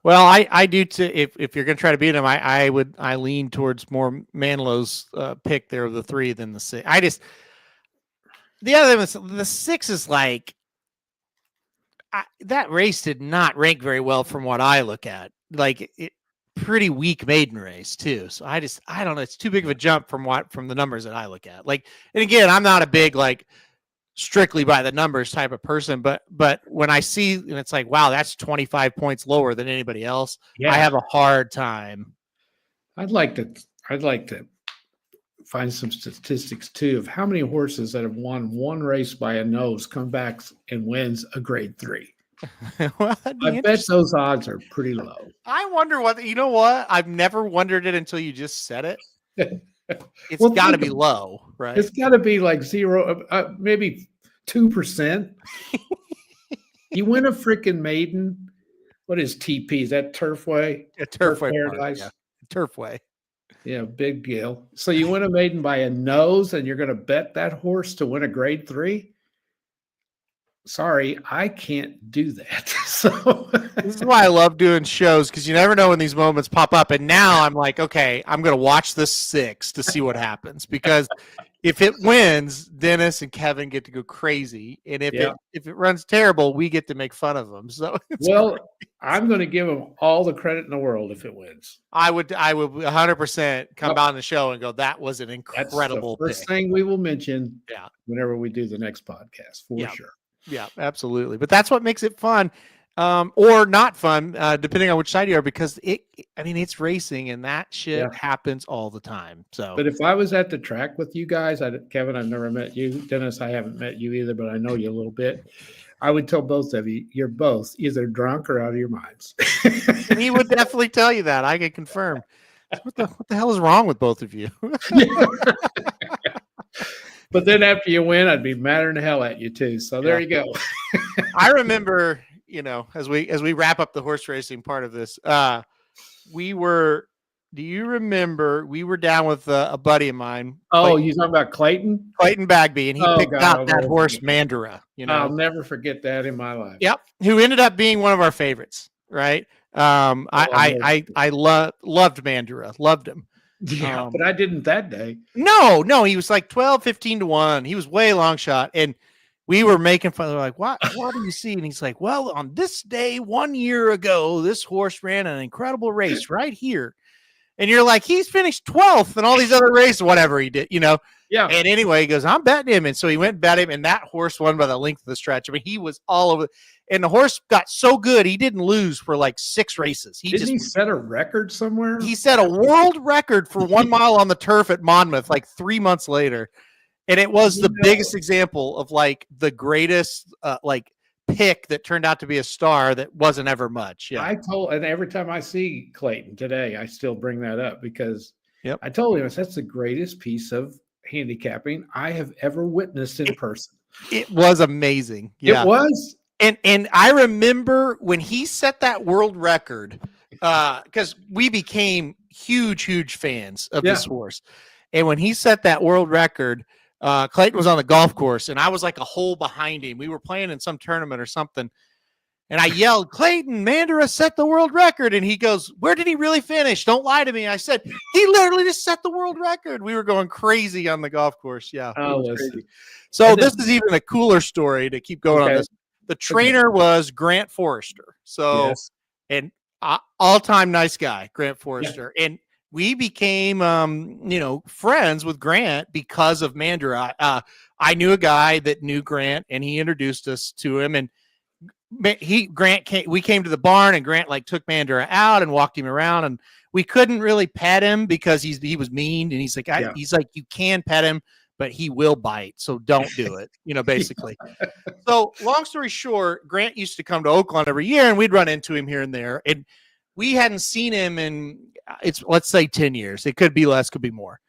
well, I do too. If you're going to try to beat them, I lean towards more Manlow's pick there of the 3 than the 6. The other was the 6 is like that race did not rank very well from what I look at. Like pretty weak maiden race too. So I don't know. It's too big of a jump from the numbers that I look at. Like, and again, I'm not a big like strictly by the numbers type of person, but when I see and it's like, wow, that's 25 points lower than anybody else. Yeah. I have a hard time. I'd like to find some statistics too of how many horses that have won one race by a nose come back and wins a grade 3. Well, I bet those odds are pretty low. I wonder what I've never wondered it until you just said it. It's got to be low, right? It's got to be like 0, maybe 2%. You win a freaking maiden. What is TP? Is that Turfway? Turfway Paradise. Yeah. Turfway. Yeah, big deal. So you win a maiden by a nose, and you're going to bet that horse to win a grade 3? Sorry, I can't do that. So this is why I love doing shows, because you never know when these moments pop up. And now I'm like, okay, I'm going to watch this 6 to see what happens, because if it wins, Dennis and Kevin get to go crazy, and if it runs terrible, we get to make fun of them. So crazy. I'm going to give them all the credit in the world if it wins. I would 100% come on the show and go, that was an incredible. That's the first thing we will mention. Yeah, whenever we do the next podcast, for sure. Yeah, absolutely. But that's what makes it fun, or not fun, depending on which side you are, because it's racing, and that shit happens all the time. So, but if I was at the track with you guys, Kevin, I've never met you. Dennis, I haven't met you either, but I know you a little bit. I would tell both of you, you're both either drunk or out of your minds. And he would definitely tell you that. I can confirm. What the hell is wrong with both of you? But then after you win, I'd be madder than hell at you too. So there you go. I remember, as we wrap up the horse racing part of this, do you remember we were down with a buddy of mine? Oh, you're talking about Clayton? Clayton Bagby, and he picked out that horse Mandara. I'll never forget that in my life. Yep. Who ended up being one of our favorites, right? I loved Mandara, loved him. Yeah, but I didn't that day. No, he was like 12, 15 to 1. He was way long shot. And we were making fun. They're like, what do you see? And he's like, well, on this day, 1 year ago, this horse ran an incredible race right here. And you're like, he's finished 12th in all these other races, whatever he did, Yeah. And anyway, he goes, I'm betting him. And so he went and bet him, and that horse won by the length of the stretch. I mean, he was all over. And the horse got so good, he didn't lose for like 6 races. Didn't he set a record somewhere? He set a world record for 1 mile on the turf at Monmouth like 3 months later. And it was the biggest example of like the greatest pick that turned out to be a star that wasn't ever much. Yeah. And every time I see Clayton today, I still bring that up because I told him that's the greatest piece of handicapping I have ever witnessed in person. It was amazing. Yeah. It was. And I remember when he set that world record, because we became huge fans of this horse. And when he set that world record, Clayton was on the golf course, and I was like a hole behind him. We were playing in some tournament or something. And I yelled, Clayton Mandara set the world record. And he goes, where did he really finish? Don't lie to me. I said, he literally just set the world record. We were going crazy on the golf course. Yeah. Oh, listen. So this is even a cooler story to keep going on this. The trainer was Grant Forrester. So, and all-time nice guy, Grant Forrester. Yeah. And we became, friends with Grant because of Mandara. I knew a guy that knew Grant, and he introduced us to him. And we came to the barn, and Grant took Mandara out and walked him around, and we couldn't really pet him because he was mean. And he's like, you can pet him, but he will bite. So don't do it, basically. So long story short, Grant used to come to Oakland every year, and we'd run into him here and there. And we hadn't seen him in, let's say 10 years. It could be less, could be more.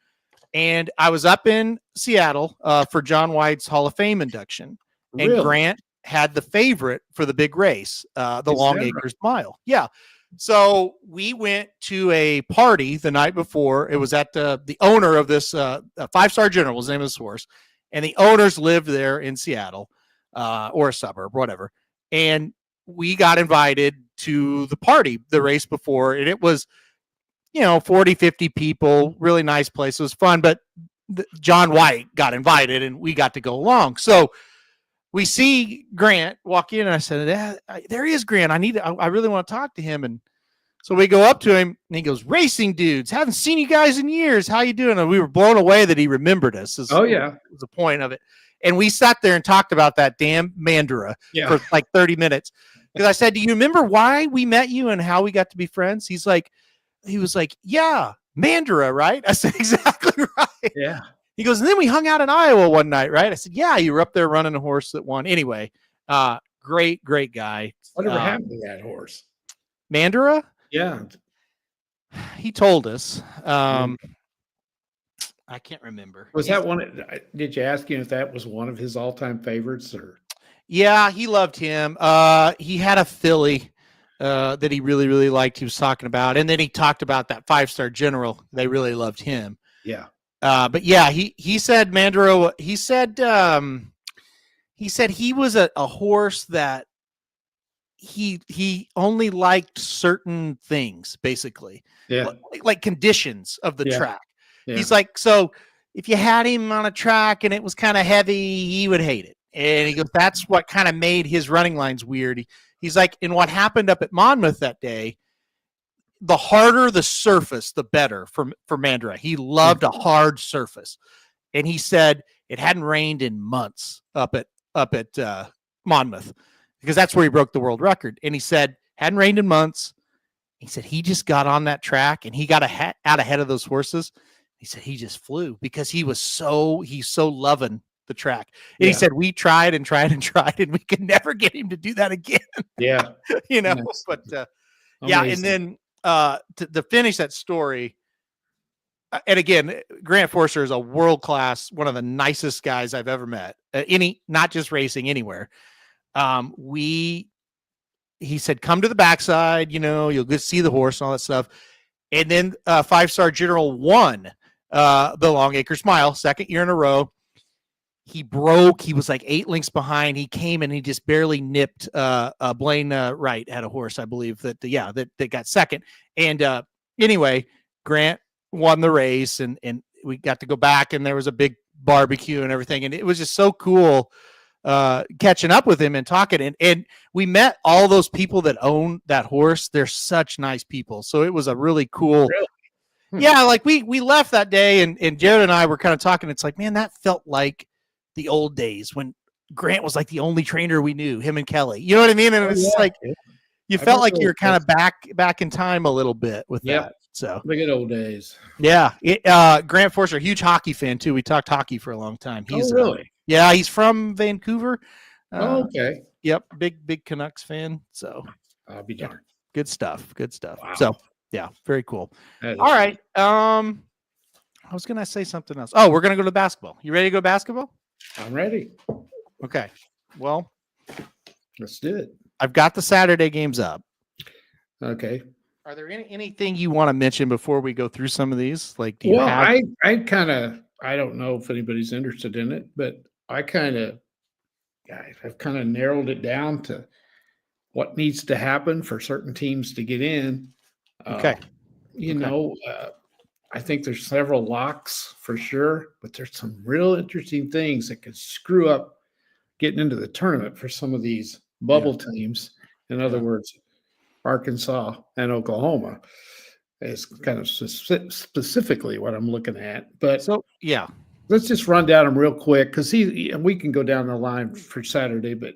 And I was up in Seattle for John White's Hall of Fame induction. And really? Grant had the favorite for the big race, the Long Acres Mile. Yeah. So we went to a party the night before. It was at the owner of this Five-Star General was the name of this horse. And the owners lived there in Seattle or a suburb, whatever. And we got invited to the party, the race before. And it was, 40, 50 people, really nice place. It was fun. But John White got invited and we got to go along. So we see Grant walk in, and I said, there he is, Grant. I really want to talk to him. And so we go up to him, and he goes, racing dudes, haven't seen you guys in years. How you doing? And we were blown away that he remembered us. Was the point of it. And we sat there and talked about that damn Mandara for 30 minutes. Because I said, do you remember why we met you and how we got to be friends? He was like, yeah, Mandara, right? I said, exactly right. Yeah. He goes, and then we hung out in Iowa one night, right? I said, yeah, you were up there running a horse that won. Anyway, great guy. Whatever happened to that horse? Mandara? Yeah. He told us. I can't remember. Was that one? Did you ask him if that was one of his all-time favorites? Or? Yeah, he loved him. He had a filly that he really, really liked. He was talking about. And then he talked about that Five-Star General. They really loved him. Yeah. But yeah, he said Mandara. He said he was a horse that he only liked certain things, basically. Yeah, like conditions of the track. Yeah. He's like, so if you had him on a track and it was kind of heavy, he would hate it. And he goes, that's what kind of made his running lines weird. He's like, and what happened up at Monmouth that day, the harder the surface, the better for Mandara. He loved a hard surface. And he said it hadn't rained in months up at Monmouth, because that's where he broke the world record. And he said, hadn't rained in months. He said he just got on that track and he got out ahead of those horses. He said he just flew because he's so loving the track. And he said we tried and we could never get him to do that again. Yeah. But and then to finish that story, and again, Grant Forster is a world-class, one of the nicest guys I've ever met. Not just racing, anywhere. He said, come to the backside, you'll get to see the horse and all that stuff. And then Five-Star General won the Long Acres Mile, second year in a row. He was like 8 lengths behind. He came and he just barely nipped Blaine Wright had a horse, I believe, that got second. And anyway, Grant won the race, and we got to go back, and there was a big barbecue and everything. And it was just so cool catching up with him and talking. And we met all those people that own that horse. They're such nice people. So it was a really cool. Really? Yeah, like we left that day, and Jared and I were kind of talking. It's like, man, that felt like the old days when Grant was like the only trainer we knew, him and Kelly. You know what I mean? And it was like you felt like you were kind of back in time a little bit with that. So the good old days. Yeah. Grant Forster, huge hockey fan too. We talked hockey for a long time. He's really? Yeah, he's from Vancouver. Okay. Yep, big Canucks fan. So I'll be darned. Good stuff. Wow. So yeah, very cool. All right. I was gonna say something else. Oh, we're gonna go to basketball. You ready to go to basketball? I'm ready. Okay. Well, let's do it. I've got the Saturday games up. Okay. Are there anything you want to mention before we go through some of these? Like, do you have... I don't know if anybody's interested in it, but I've kind of narrowed it down to what needs to happen for certain teams to get in. Okay. I think there's several locks for sure, but there's some real interesting things that could screw up getting into the tournament for some of these bubble teams. In other words, Arkansas and Oklahoma is kind of specifically what I'm looking at. But so, let's just run down them real quick because we can go down the line for Saturday, but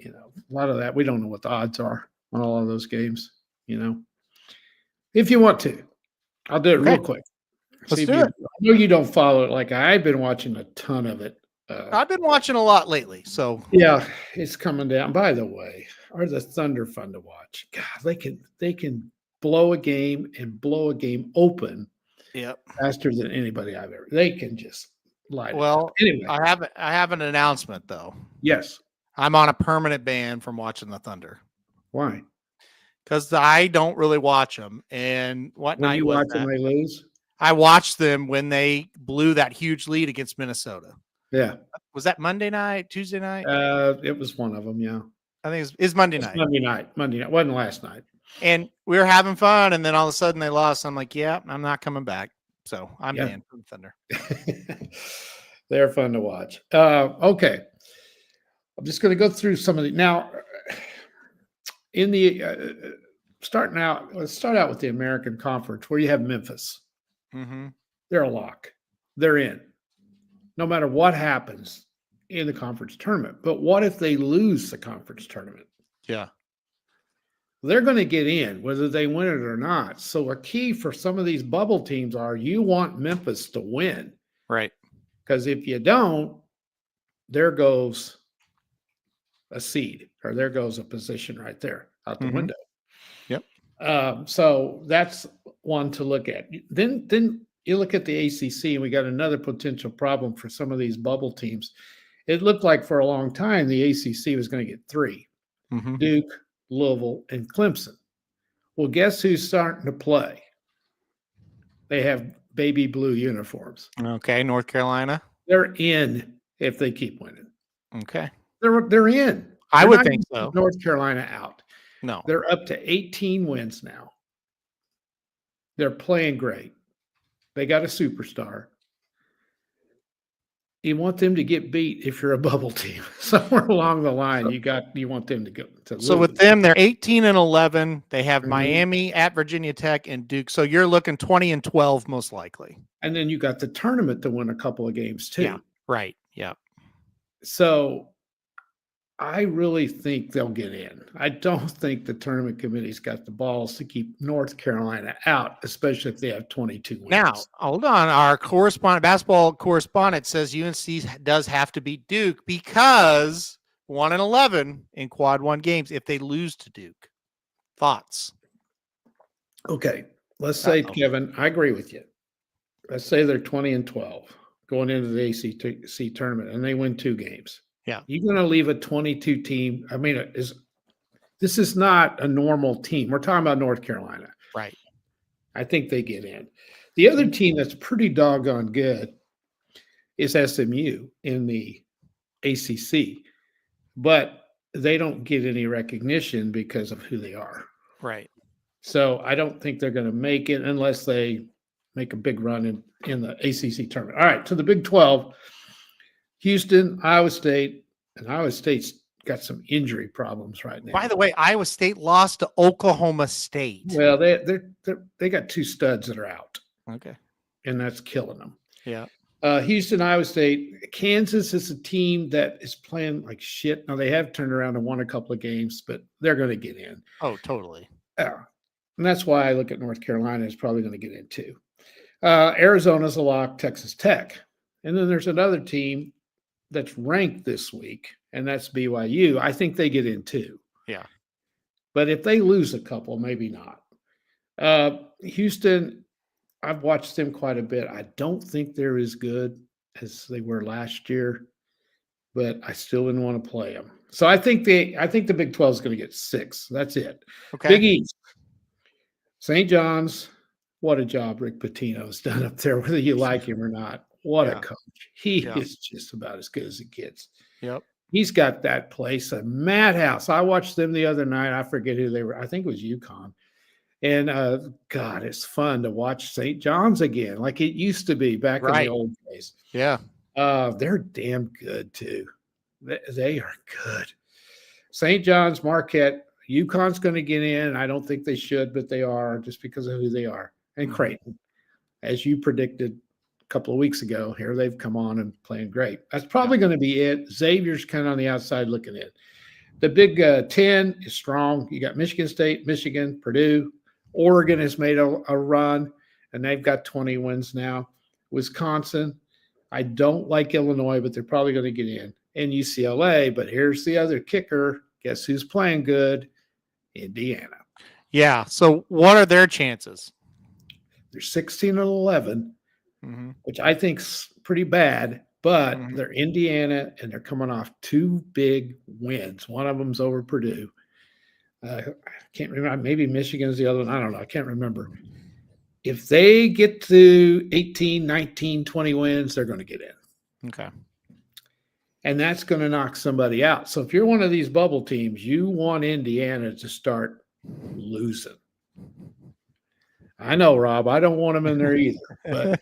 a lot of that we don't know what the odds are on all of those games. If you want to, I'll do it real quick. Let's do it. I know you don't follow it like I've been watching a ton of it. I've been watching a lot lately, so yeah, it's coming down. By the way, are the Thunder fun to watch? God, they can blow a game and blow a game open. Yep. Faster than anybody I've ever. They can just light it up. Anyway, I have an announcement though. Yes, I'm on a permanent ban from watching the Thunder. Why? Because I don't really watch them. And what when night you was watch that? them, they lose. I watched them when they blew that huge lead against Minnesota. Yeah. Was that Monday night, Tuesday night? It was one of them. Yeah. I think it's Monday night. Monday night. Wasn't last night. And we were having fun, and then all of a sudden they lost. I'm like, yeah, I'm not coming back. So I'm banned from Thunder. They're fun to watch. Okay. I'm just going to go through some of the now. In the starting out, let's start out with the American Conference, where you have Memphis. Mm-hmm. They're a lock. They're in, no matter what happens in the conference tournament. But what if they lose the conference tournament? Yeah. They're going to get in, whether they win it or not. So a key for some of these bubble teams are you want Memphis to win. Right. Because if you don't, there goes a seed, or there goes a position right there out the window. Yep. So that's one to look at. Then you look at the ACC, and we got another potential problem for some of these bubble teams. It looked like for a long time the ACC was going to get 3: Duke, Louisville, and Clemson. Well, guess who's starting to play? They have baby blue uniforms. Okay, North Carolina. They're in if they keep winning. Okay. They're in. I would think so. North Carolina out. No. They're up to 18 wins now. They're playing great. They got a superstar. You want them to get beat if you're a bubble team. Somewhere along the line, you want them to go to lose. So with them, they're 18-11. They have Miami at Virginia Tech and Duke. So you're looking 20-12 most likely. And then you got the tournament to win a couple of games too. Yeah. Right. Yeah. So I really think they'll get in. I don't think the tournament committee's got the balls to keep North Carolina out, especially if they have 22 wins. Now, hold on. Our basketball correspondent says UNC does have to beat Duke because 1-11 in quad one games if they lose to Duke. Thoughts? Okay. Let's say, Kevin, I agree with you. Let's say they're 20-12 going into the ACC tournament and they win 2 games. Yeah. You're going to leave a 22 team. I mean, this is not a normal team. We're talking about North Carolina. Right. I think they get in. The other team that's pretty doggone good is SMU in the ACC, but they don't get any recognition because of who they are. Right. So I don't think they're going to make it unless they make a big run in the ACC tournament. All right, so the Big 12, Houston, Iowa State, and Iowa State's got some injury problems right now. By the way, Iowa State lost to Oklahoma State. Well, they got 2 studs that are out. Okay. And that's killing them. Yeah. Houston, Iowa State. Kansas is a team that is playing like shit. Now, they have turned around and won a couple of games, but they're going to get in. Oh, totally. Yeah. And that's why I look at North Carolina is probably going to get in too. Arizona's a lock, Texas Tech. And then there's another team that's ranked this week, and that's BYU. I think they get in too. Yeah. But if they lose a couple, maybe not. Houston, I've watched them quite a bit. I don't think they're as good as they were last year, but I still didn't want to play them. So I think the Big 12 is going to get 6. That's it. Okay. Big East. St. John's, what a job Rick Pitino's done up there, whether you like him or not. What a coach. He is just about as good as it gets. Yep. He's got that place a madhouse. I watched them the other night. I forget who they were. I think it was UConn. And God, it's fun to watch St. John's again, like it used to be back in the old days. Yeah. They're damn good too. They are good. St. John's, Marquette, UConn's going to get in. I don't think they should, but they are just because of who they are. And Creighton, as you predicted a couple of weeks ago, here they've come on and playing great. That's probably going to be it. Xavier's kind of on the outside looking in. The Big 10 is strong. You got Michigan State, Michigan, Purdue. Oregon has made a run, and they've got 20 wins now. Wisconsin, I don't like Illinois, but they're probably going to get in. And UCLA, but here's the other kicker. Guess who's playing good? Indiana. Yeah. So what are their chances? They're 16-11, which I think's pretty bad, but they're Indiana, and they're coming off 2 big wins. One of them's over Purdue. I can't remember. Maybe Michigan's the other one. I don't know. I can't remember. If they get to 18, 19, 20 wins, they're going to get in. Okay. And that's going to knock somebody out. So if you're one of these bubble teams, you want Indiana to start losing. I know, Rob. I don't want them in there either. But,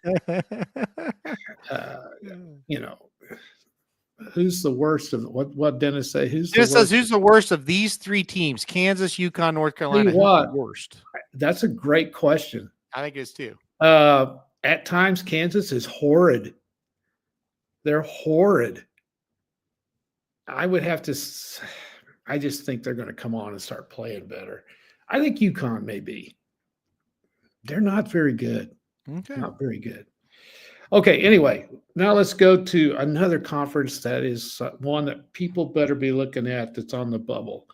who's the worst of what Dennis say? Dennis says, who's the worst of these 3 teams? Kansas, UConn, North Carolina. Who's the worst? That's a great question. I think it is too. At times, Kansas is horrid. They're horrid. I just think they're going to come on and start playing better. I think UConn may be. They're not very good. Okay. Not very good. Okay, anyway, now let's go to another conference that is one that people better be looking at that's on the bubble,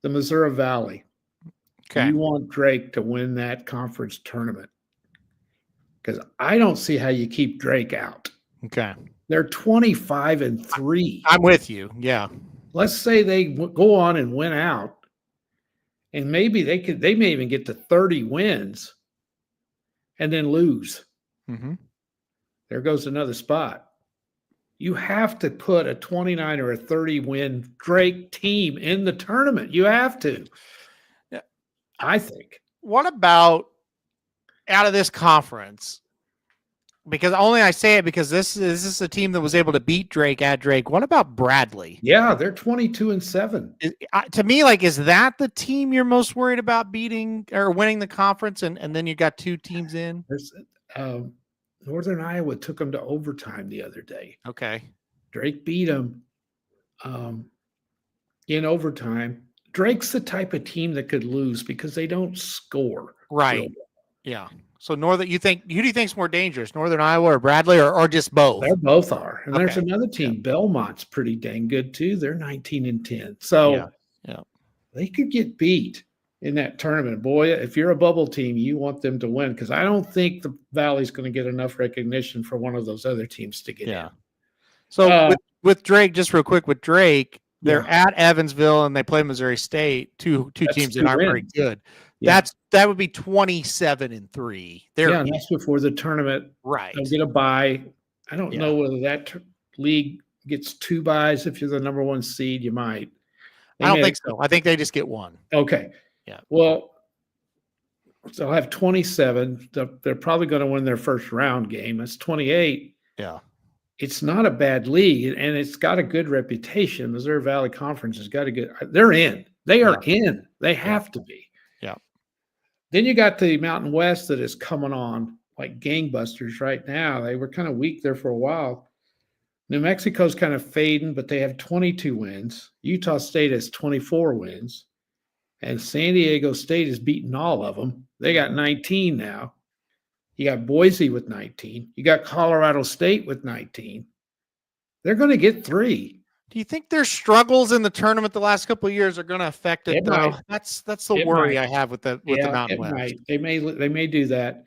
the Missouri Valley. Okay. You want Drake to win that conference tournament because I don't see how you keep Drake out. Okay. They're 25-3. I'm with you. Yeah. Let's say they go on and win out, and maybe they may even get to 30 wins and then lose. There goes another spot. You have to put a 29 or a 30 win Drake team in the tournament. You have to. Yeah. I think. What about out of this conference? Because only I say it because this is a team that was able to beat Drake at Drake. What about Bradley? Yeah, they're 22-7. To me, is that the team you're most worried about beating or winning the conference? And then you got 2 teams in? There's Northern Iowa took them to overtime the other day. Okay. Drake beat them in overtime. Drake's the type of team that could lose because they don't score. Right. Yeah. So who do you think's more dangerous, Northern Iowa or Bradley or just both? They both are. And there's another team, Belmont's pretty dang good too. They're 19-10. So they could get beat in that tournament. Boy, if you're a bubble team, you want them to win because I don't think the Valley's going to get enough recognition for one of those other teams to get in. So with Drake, just real quick, with Drake, they're at Evansville and they play Missouri State, two teams that aren't very good. Yeah. That would be 27-3. And that's before the tournament. Right. They'll get a bye. I don't know whether that league gets 2 byes. If you're the number 1 seed, you might. I don't think so. I think they just get 1. Okay. Yeah. Well, so I have 27. They're probably going to win their first round game. That's 28. Yeah. It's not a bad league, and it's got a good reputation. Missouri Valley Conference has got a good – they're in. They are in. They have to be. Yeah. Then you got the Mountain West that is coming on like gangbusters right now. They were kind of weak there for a while. New Mexico's kind of fading, but they have 22 wins. Utah State has 24 wins. And San Diego State has beaten all of them. They got 19 now. You got Boise with 19. You got Colorado State with 19. They're going to get 3. Do you think their struggles in the tournament the last couple of years are going to affect it? Though? That's the worry I have with the Mountain West. Might. They may do that.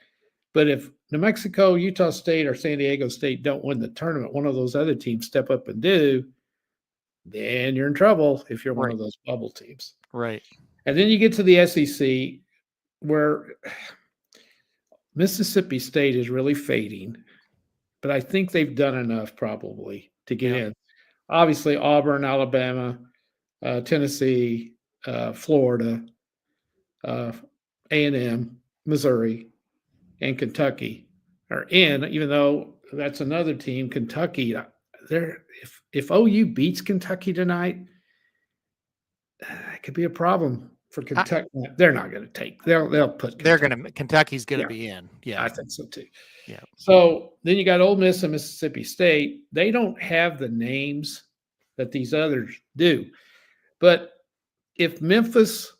But if New Mexico, Utah State, or San Diego State don't win the tournament, one of those other teams step up and do, then you're in trouble if you're one of those bubble teams. Right. And then you get to the SEC where Mississippi State is really fading, but I think they've done enough probably to get in. obviously Auburn, Alabama, Tennessee, Florida, A&M, Missouri, and Kentucky are in. Even though that's another team, Kentucky. If OU beats Kentucky tonight, it could be a problem for Kentucky. They're not going to take. They'll put. Kentucky's going to be in. Yeah, I think so too. Yeah. So then you got Ole Miss and Mississippi State. They don't have the names that these others do, but if Memphis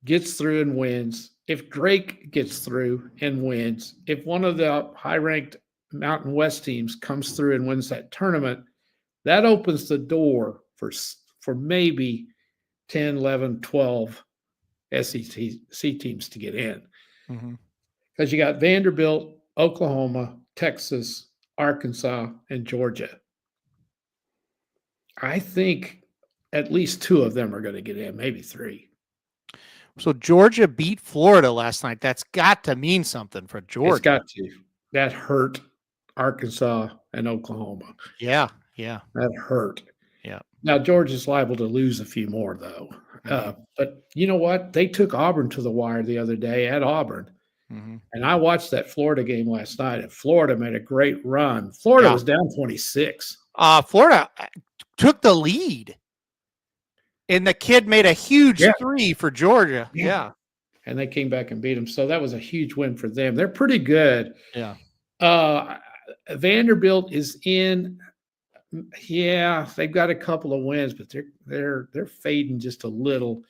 gets through and wins, if Drake gets through and wins, if one of the high-ranked Mountain West teams comes through and wins that tournament, that opens the door for maybe 10, 11, 12 SEC teams to get in. Because you got Vanderbilt, Oklahoma, Texas, Arkansas, and Georgia. I think at least 2 of them are going to get in, maybe 3. So Georgia beat Florida last night. That's got to mean something for Georgia. It's got to. That hurt Arkansas and Oklahoma. Yeah. That hurt. Yeah. Now, Georgia's liable to lose a few more, though. But you know what? They took Auburn to the wire the other day at Auburn. And I watched that Florida game last night, and Florida made a great run. Florida was down 26. Florida took the lead. And the kid made a huge 3 for Georgia. Yeah. And they came back and beat them. So that was a huge win for them. They're pretty good. Yeah. Vanderbilt is in. Yeah, they've got a couple of wins, but they're fading just a little.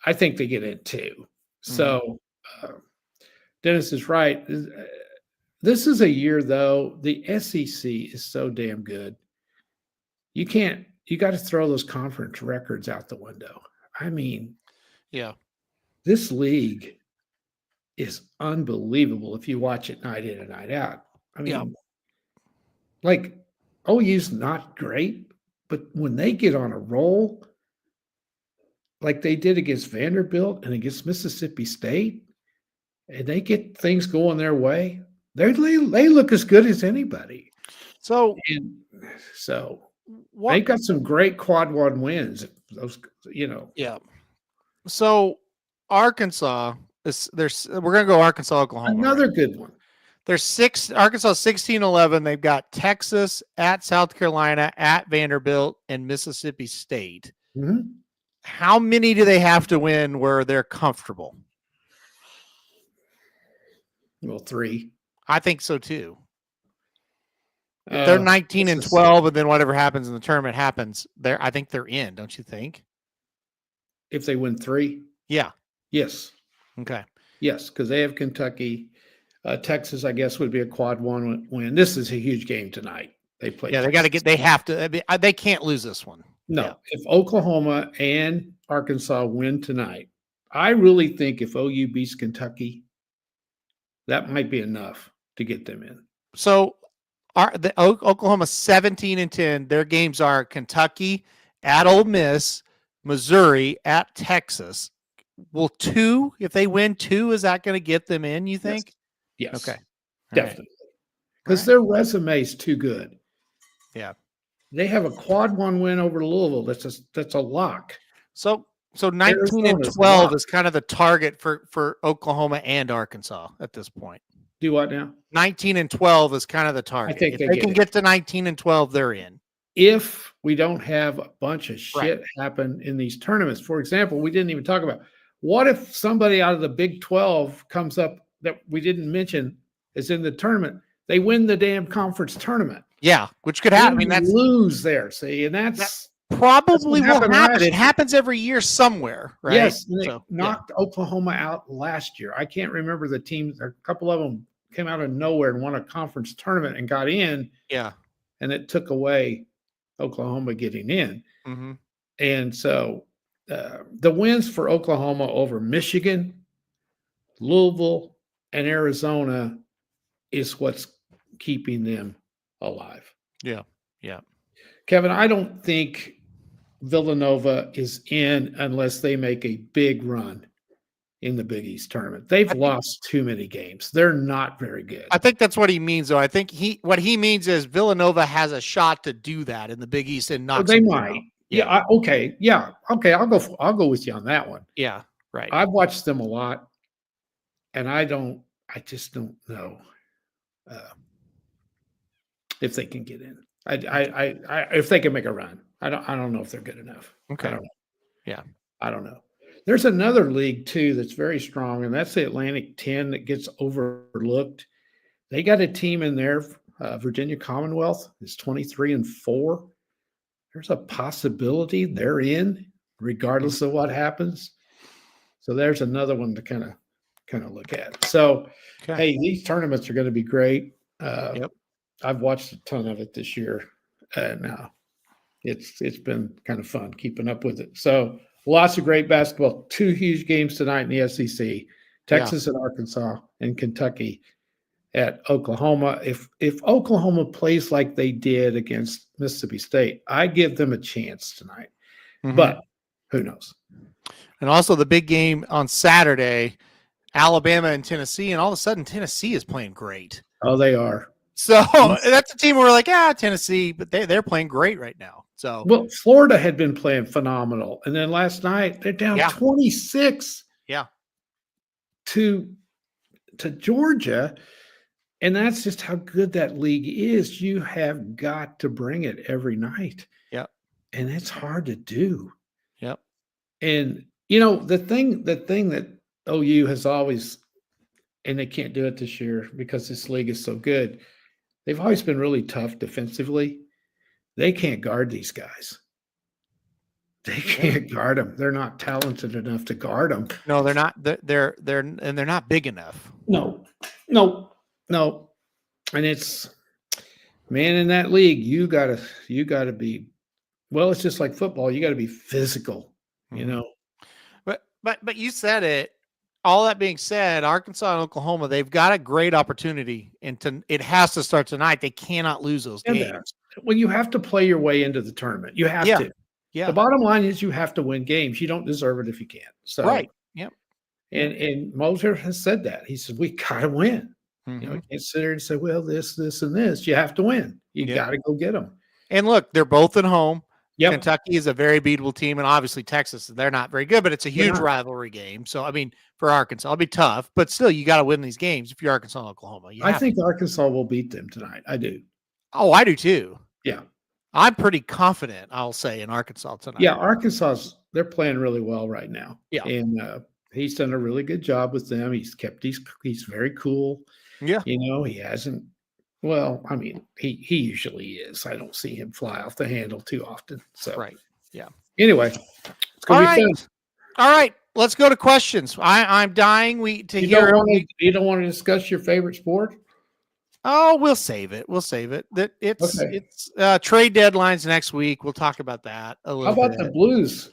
I think they get in too. So Dennis is right. This is a year, though, the SEC is so damn good. You got to throw those conference records out the window. I mean, this league is unbelievable if you watch it night in and night out. I mean, like OU's not great, but when they get on a roll, like they did against Vanderbilt and against Mississippi State, and they get things going their way, they look as good as anybody. So they've got some great quad 1 wins. Those, Yeah. So Arkansas we're going to go Arkansas, Oklahoma. Another good one. There's Arkansas 16-11. They've got Texas, at South Carolina, at Vanderbilt, and Mississippi State. How many do they have to win where they're comfortable? Well, 3. I think so too. If they're 19-12, and then whatever happens in the tournament happens, I think they're in, don't you think? If they win 3? Yeah. Yes. Okay. Yes, because they have Kentucky. Texas, I guess, would be a quad 1 win. This is a huge game tonight. They play. Yeah, they can't lose this one. No. Yeah. If Oklahoma and Arkansas win tonight, I really think if OU beats Kentucky, that might be enough to get them in. So Oklahoma 17-10. Their games are Kentucky, at Ole Miss, Missouri, at Texas. Will 2, if they win 2, is that going to get them in, you think? Yes. Okay. Definitely. Because their resume is too good. Yeah. They have a quad 1 win over Louisville. That's a lock. So 19-12 is kind of the target for Oklahoma and Arkansas at this point. Do what now? 19-12 is kind of the target. I think if they can get to 19-12, they're in. If we don't have a bunch of shit happen in these tournaments, for example, we didn't even talk about, what if somebody out of the Big 12 comes up that we didn't mention is in the tournament? They win the damn conference tournament. Yeah, which could happen. I mean, that's lose there. See, and that's probably will happen. It happens every year somewhere, right? Yes, they knocked Oklahoma out last year. I can't remember the teams. A couple of them came out of nowhere and won a conference tournament and got in. Yeah, and it took away Oklahoma getting in. And so the wins for Oklahoma over Michigan, Louisville, and Arizona is what's keeping them alive. Yeah. Kevin, I don't think Villanova is in unless they make a big run in the Big East tournament. They've lost too many games. They're not very good. I think that's what he means, though. I think what he means is Villanova has a shot to do that in the Big East and knock they somebody might. out. Yeah. Okay. Yeah. Okay. I'll go with you on that one. Yeah. Right. I've watched them a lot, and I just don't know if they can get in. If they can make a run. I don't know if they're good enough. Okay. I don't know. Yeah. I don't know. There's another league too that's very strong, and that's the Atlantic 10 that gets overlooked. They got a team in there. Virginia Commonwealth is 23-4. There's a possibility they're in, regardless of what happens. So there's another one to kind of look at. So, hey, these tournaments are going to be great. Yep. I've watched a ton of it this year. Now it's been kind of fun keeping up with it. So lots of great basketball. 2 huge games tonight in the SEC: Texas and Arkansas, and Kentucky at Oklahoma. If Oklahoma plays like they did against Mississippi State, I give them a chance tonight. But who knows? And also the big game on Saturday, Alabama and Tennessee, and all of a sudden Tennessee is playing great. Oh, they are. So that's a team where we're like, Tennessee, but they're playing great right now. So well, Florida had been playing phenomenal, and then last night they're down 26. To Georgia, and that's just how good that league is. You have got to bring it every night. Yep. And it's hard to do. Yep. And the thing that OU has always, and they can't do it this year because this league is so good. They've always been really tough defensively. They can't guard these guys. They can't guard them. They're not talented enough to guard them. No, they're not. They're not big enough. No. And it's, man, in that league, you gotta be. Well, it's just like football. You got to be physical. But you said it. All that being said, Arkansas and Oklahoma, they've got a great opportunity, and it has to start tonight. They cannot lose those games. Well, you have to play your way into the tournament. You have to. Yeah. The bottom line is you have to win games. You don't deserve it if you can't. So right. Yep. And Moser has said that. He said, we got to win. You can't sit there and say, well, this, and this. You have to win. You got to go get them. And look, they're both at home. Yep. Kentucky is a very beatable team, and obviously Texas, they're not very good, but it's a huge rivalry game. So, I mean, for Arkansas, it'll be tough, but still, you got to win these games if you're Arkansas and Oklahoma. I think Arkansas will beat them tonight. I do. Oh, I do too. Yeah. I'm pretty confident, I'll say, in Arkansas tonight. Yeah, they're playing really well right now. Yeah. And he's done a really good job with them. He's very cool. Yeah. He hasn't. Well, I mean, he usually is. I don't see him fly off the handle too often. So right. Yeah. Anyway, it's gonna be fun. All right. Let's go to questions. I'm dying to hear. You don't want to discuss your favorite sport? Oh, we'll save it. It's trade deadlines next week. We'll talk about that a little bit. How about the Blues?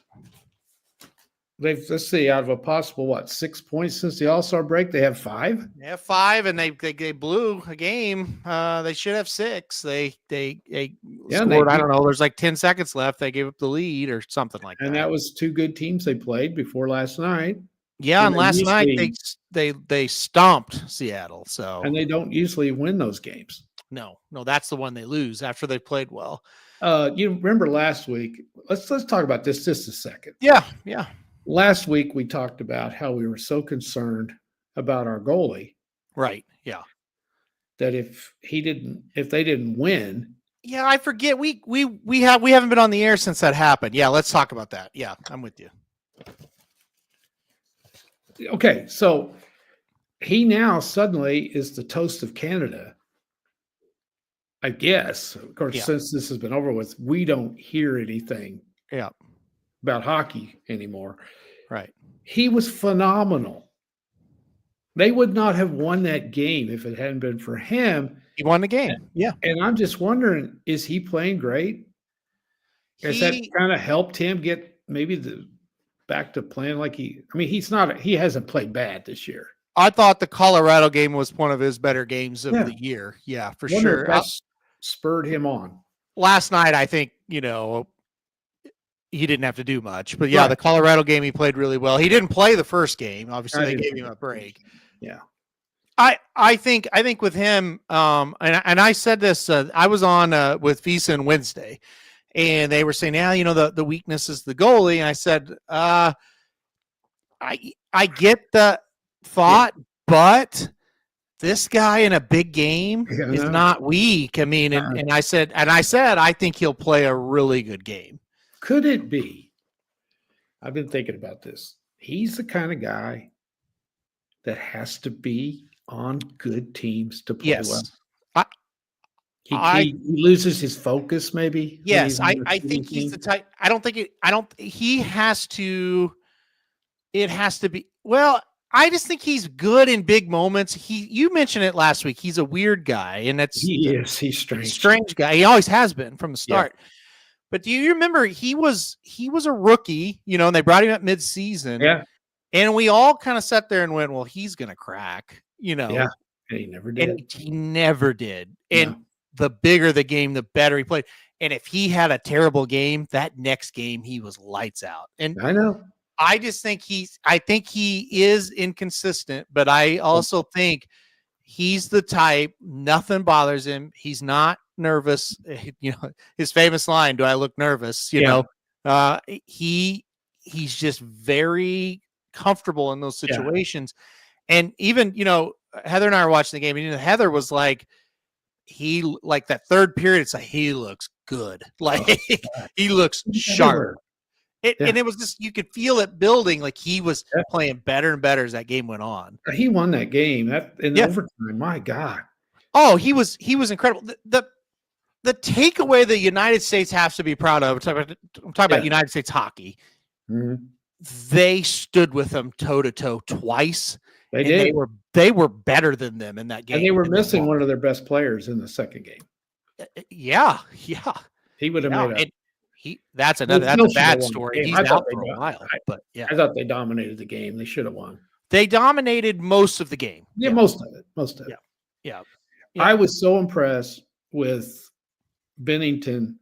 Let's see, out of a possible 6 points since the All-Star break, they have 5. They have 5, and they blew a game. They should have 6. They scored. I don't know. There's like 10 seconds left. They gave up the lead or something like that. And that was 2 good teams they played before last night. Yeah, and last night they stomped Seattle. So and they don't usually win those games. No, that's the one they lose after they played well. You remember last week? Let's talk about this just a second. Yeah. Last week we talked about how we were so concerned about our goalie. Right. Yeah. That if they didn't win. Yeah, I forget. We haven't been on the air since that happened. Yeah, let's talk about that. Yeah, I'm with you. Okay, so he now suddenly is the toast of Canada. I guess. Of course, since this has been over with, we don't hear anything about hockey anymore. Right. He was phenomenal. They would not have won that game if it hadn't been for him. He won the game. And I'm just wondering, is he playing great? Has that kind of helped him get maybe back to playing like he hasn't played bad this year. I thought the Colorado game was one of his better games of the year. Yeah, for sure. That spurred him on. Last night, I think, he didn't have to do much. But yeah, the Colorado game he played really well. He didn't play the first game. Obviously, they gave him a break. Yeah. I think with him, and I said this, I was on with Visa on Wednesday, and they were saying, yeah, the weakness is the goalie. And I said, I get the thought, but this guy in a big game is not weak. I mean, and I said, I think he'll play a really good game. Could it be? I've been thinking about this. He's the kind of guy that has to be on good teams to play well. He loses his focus, maybe. Yes, I think he's the type. He has to. It has to be. Well, I just think he's good in big moments. You mentioned it last week. He's a weird guy, and he's strange. Strange guy. He always has been from the start. Yeah. But do you remember he was a rookie, and they brought him up mid-season. Yeah. And we all kind of sat there and went, well, he's going to crack, Yeah, and he never did. And he never did. And the bigger the game, the better he played. And if he had a terrible game, that next game he was lights out. And I know. I just think he is inconsistent, but I also think he's the type, nothing bothers him. He's not nervous. His famous line, "Do I look nervous?" He's just very comfortable in those situations. And even, Heather and I were watching the game, and Heather was like, that third period, it's like, he looks good. Like he looks sharp. And it was just, you could feel it building. Like he was playing better and better as that game went on. He won that game in overtime. My God. Oh, he was incredible. The takeaway the United States has to be proud of, I'm talking about United States hockey. Mm-hmm. They stood with them toe to toe twice. They did. They were better than them in that game. And they were missing one of their best players in the second game. Yeah. He would have made that's a bad story. He's out for a while. But yeah. I thought they dominated the game. They should have won. They dominated most of the game. Yeah, most of it. Yeah. I was so impressed with Bennington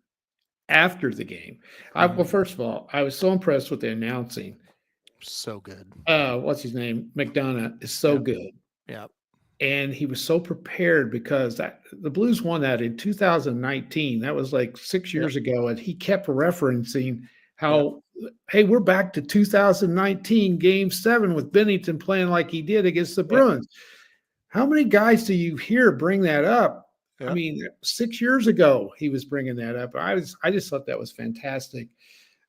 after the game. Well, first of all, I was so impressed with the announcing. So good. What's his name? McDonough is so good. Yeah. And he was so prepared because the Blues won that in 2019. That was like 6 years ago. And he kept referencing how, hey, we're back to 2019 Game 7 with Bennington playing like he did against the Bruins. How many guys do you hear bring that up? I mean, 6 years ago, he was bringing that up. I just thought that was fantastic.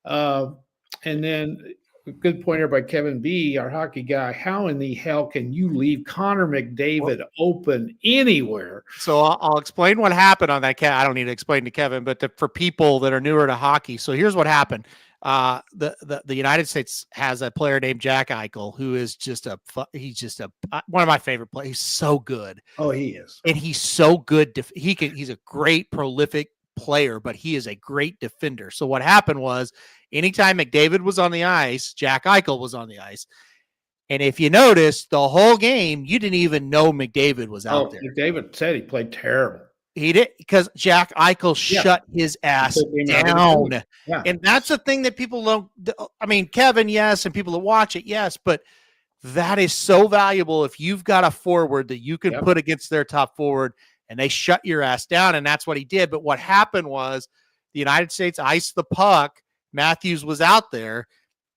And then a good point here by Kevin B., our hockey guy. How in the hell can you leave Connor McDavid open anywhere? So I'll explain what happened on that. I don't need to explain to Kevin, but for people that are newer to hockey. So here's what happened. The United States has a player named Jack Eichel, who is he's one of my favorite players. He's so good. Oh, he is. And he's so good. He's a great prolific player, but he is a great defender. So what happened was, anytime McDavid was on the ice, Jack Eichel was on the ice. And if you notice, the whole game, you didn't even know McDavid was out there. McDavid said he played terrible. He did, because Jack Eichel shut his ass down. Yeah. And that's the thing that people don't. I mean, Kevin, yes, and people that watch it, yes, but that is so valuable if you've got a forward that you can put against their top forward and they shut your ass down. And that's what he did. But what happened was the United States iced the puck. Matthews was out there.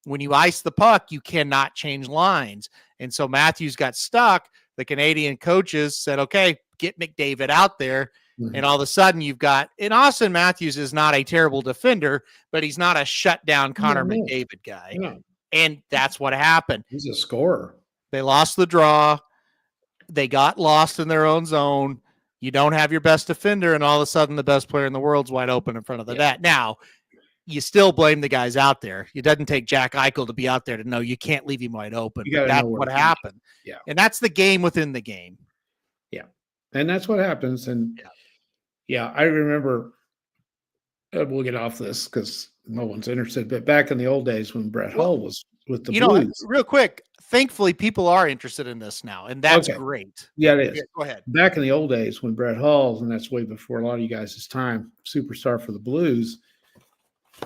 When you ice the puck, you cannot change lines. And so Matthews got stuck. The Canadian coaches said, okay, get McDavid out there. Mm-hmm. And all of a sudden you've got, and Austin Matthews is not a terrible defender, but he's not a shutdown Connor McDavid guy. No. And that's what happened. He's a scorer. They lost the draw. They got lost in their own zone. You don't have your best defender, and all of a sudden the best player in the world's wide open in front of the net. Now, you still blame the guys out there. It doesn't take Jack Eichel to be out there to know you can't leave him wide open. But that's what happened. Yeah. And that's the game within the game. Yeah. And that's what happens. And I remember, we'll get off this because no one's interested, but back in the old days when Brett Hull was with the Blues. Real quick, thankfully people are interested in this now, and that's great. Yeah, it is. Go ahead. Back in the old days when Brett Hull, and that's way before a lot of you guys' time, superstar for the Blues,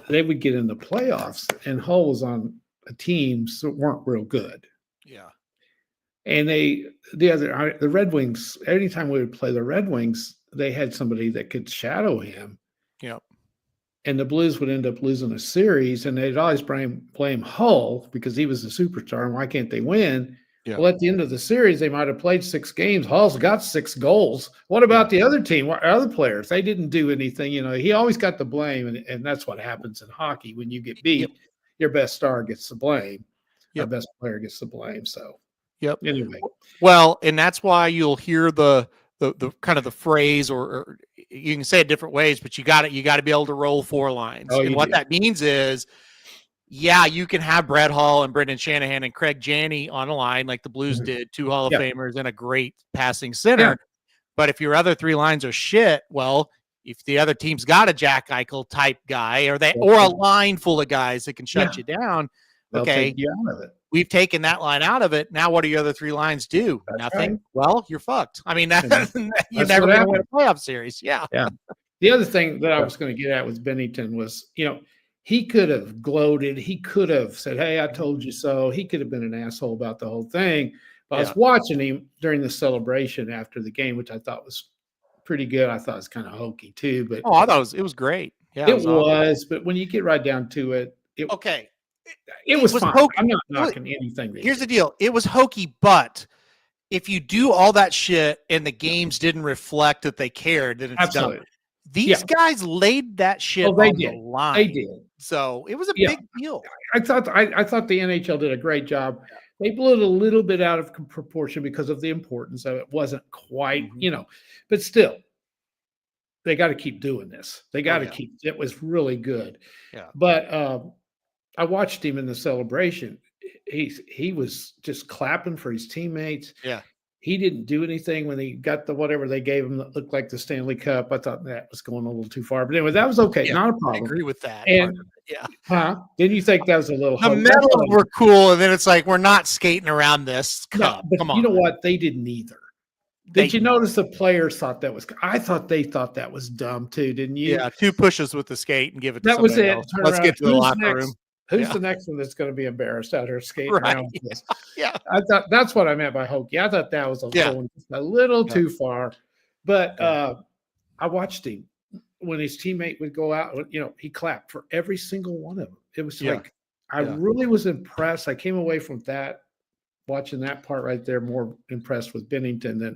they would get in the playoffs, and Hull was on a teams that weren't real good. Yeah. And the Red Wings, anytime we would play the Red Wings, they had somebody that could shadow him. Yep. And the Blues would end up losing a series, and they'd always blame Hull because he was the superstar, and why can't they win? Yeah. Well, at the end of the series, they might have played 6 games. Hull's got 6 goals. What about the other team? What other players? They didn't do anything. He always got the blame, and that's what happens in hockey. When you get beat, your best star gets the blame. Your best player gets the blame. So, anyway. Well, and that's why you'll hear the kind of the phrase, or you can say it different ways, but you got to be able to roll 4 lines. And what that means is, you can have Brett Hull and Brendan Shanahan and Craig Janney on a line like the Blues did, 2 Hall of Famers and a great passing center. But if your other 3 lines are shit, well, if the other team's got a Jack Eichel type guy, or a line full of guys that can shut you down, they'll take you out of it. We've taken that line out of it. Now, what do your other 3 lines do? That's Nothing. Right. Well, you're fucked. I mean, you're never going to win a playoff series. Yeah. The other thing that I was going to get at with Bennington was, he could have gloated. He could have said, "Hey, I told you so." He could have been an asshole about the whole thing. But I was watching him during the celebration after the game, which I thought was pretty good. I thought it was kind of hokey too. But I thought it was great. Yeah, it was. But when you get right down to it, it was fine. Hokey. I'm not knocking anything. Here's the deal. It was hokey, but if you do all that shit and the games didn't reflect that they cared, then it's done. These guys laid that shit on the line. They did. So it was a big deal. I thought the NHL did a great job. They blew it a little bit out of proportion because of the importance of it. It wasn't quite, but still, they got to keep doing this. They got to keep. It was really good. Yeah. But I watched him in the celebration. He was just clapping for his teammates. Yeah. He didn't do anything when he got the whatever they gave him that looked like the Stanley Cup. I thought that was going a little too far. But anyway, that was okay. Not a problem. I agree with that. And didn't you think that was a little the medals were cool, and then it's like we're not skating around this cup. But come on. You know what? They didn't either. Did you notice the players thought that was I thought they thought that was dumb too, didn't you? Yeah, 2 pushes with the skate and give it to that was somebody it. else. Let's get to the locker room. Who's the next one that's going to be embarrassed out here skating around with this? Yeah. I thought that's what I meant by hokey. I thought that was going a little too far. But I watched him when his teammate would go out, he clapped for every single one of them. It was like I really was impressed. I came away from that watching that part right there more impressed with Bennington than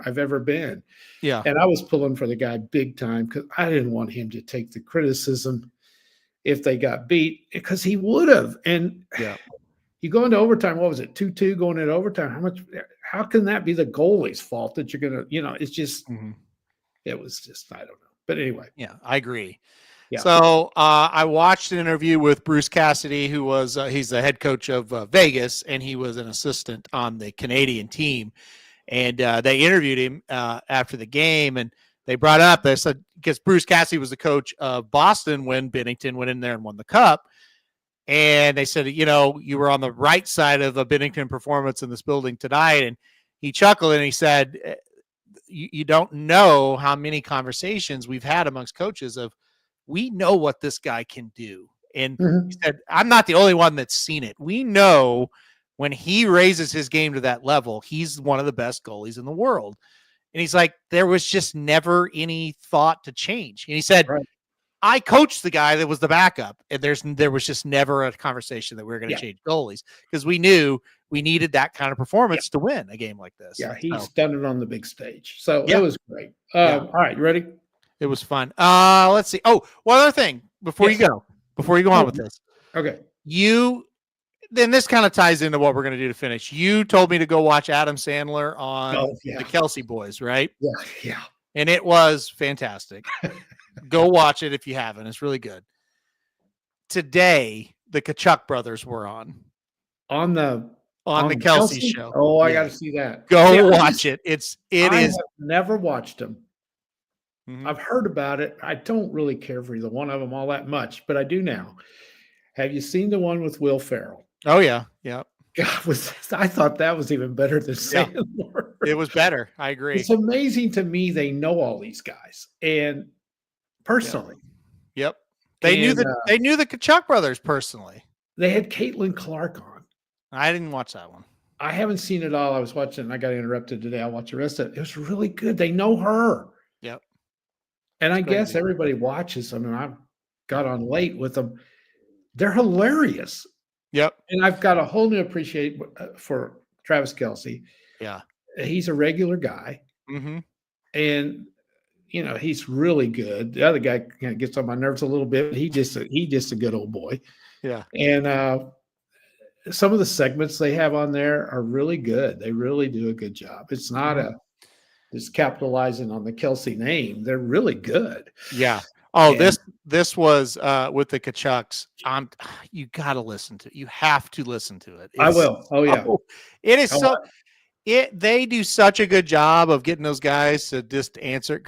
I've ever been. Yeah. And I was pulling for the guy big time because I didn't want him to take the criticism if they got beat, because he would have. And you go into overtime, what was it, 2-2 going into overtime? How can that be the goalie's fault that you're going to, it's just, it was just, I don't know. But anyway. Yeah, I agree. Yeah. So I watched an interview with Bruce Cassidy, who was, he's the head coach of Vegas, and he was an assistant on the Canadian team. And they interviewed him after the game, and they brought up this because Bruce Cassidy was the coach of Boston when Bennington went in there and won the cup. And they said, you were on the right side of a Bennington performance in this building tonight. And he chuckled and he said, you don't know how many conversations we've had amongst coaches of, we know what this guy can do. And he said, I'm not the only one that's seen it. We know when he raises his game to that level, he's one of the best goalies in the world. And he's like, there was just never any thought to change. And he said, I coached the guy that was the backup, and there was just never a conversation that we were going to change goalies because we knew we needed that kind of performance to win a game like this. Yeah, he's done it on the big stage. So it was great. All right, you ready? It was fun. Let's see. Oh, one other thing before you go on with this. Okay. Then this kind of ties into what we're going to do to finish. You told me to go watch Adam Sandler on the Kelsey Boys, right? Yeah. And it was fantastic. Go watch it if you haven't. It's really good. Today, the Kachuk brothers were on the Kelsey show. Oh, I got to see that. Go watch it. I have never watched them. I've heard about it. I don't really care for either one of them all that much, but I do now. Have you seen the one with Will Ferrell? Oh, yeah. Yeah. God, I thought that was even better than Sandler. It was better. I agree. It's amazing to me they know all these guys. And personally. Yep. They knew the Kachuk brothers personally. They had Caitlin Clark on. I didn't watch that one. I haven't seen it all. I was watching and I got interrupted today. I'll watch the rest of it. It was really good. They know her. Yep. And I guess everybody watches them, and I got on late with them. They're hilarious. Yep. And I've got a whole new appreciation for Travis Kelce. Yeah. He's a regular guy. Mm-hmm. And, he's really good. The other guy kind of gets on my nerves a little bit, but he just a good old boy. Yeah. And some of the segments they have on there are really good. They really do a good job. It's not just capitalizing on the Kelce name. They're really good. Yeah. Oh, this was with the Kachucks. You got to listen to it. You have to listen to it. I will. Oh yeah. It is they do such a good job of getting those guys to just answer.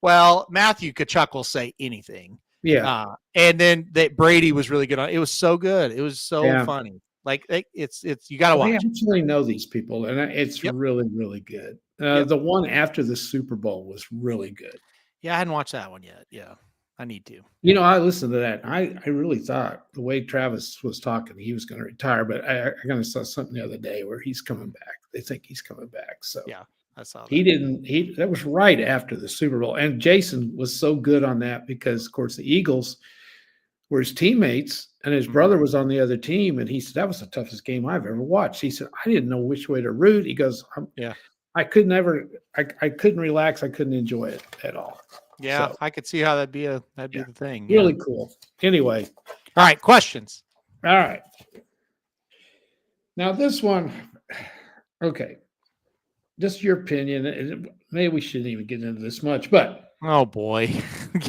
Well, Matthew Kachuk will say anything. Yeah. And then Brady was really good on it. It was so good. It was so funny. Like it's you got to watch. I actually know these people, and it's really, really good. The one after the Super Bowl was really good. Yeah, I hadn't watched that one yet. Yeah, I need to. I listened to that. I really thought the way Travis was talking, he was going to retire, but I kind of saw something the other day where he's coming back. They think he's coming back. So yeah, I saw that. He didn't. That was right after the Super Bowl, and Jason was so good on that because, of course, the Eagles were his teammates, and his brother was on the other team, and he said that was the toughest game I've ever watched. He said I didn't know which way to root. He goes, I couldn't relax. I couldn't enjoy it at all. Yeah, so, I could see how that'd be the thing. Really cool. Anyway, all right, questions. All right. Now this one, okay. Just your opinion. Maybe we shouldn't even get into this much, but oh boy,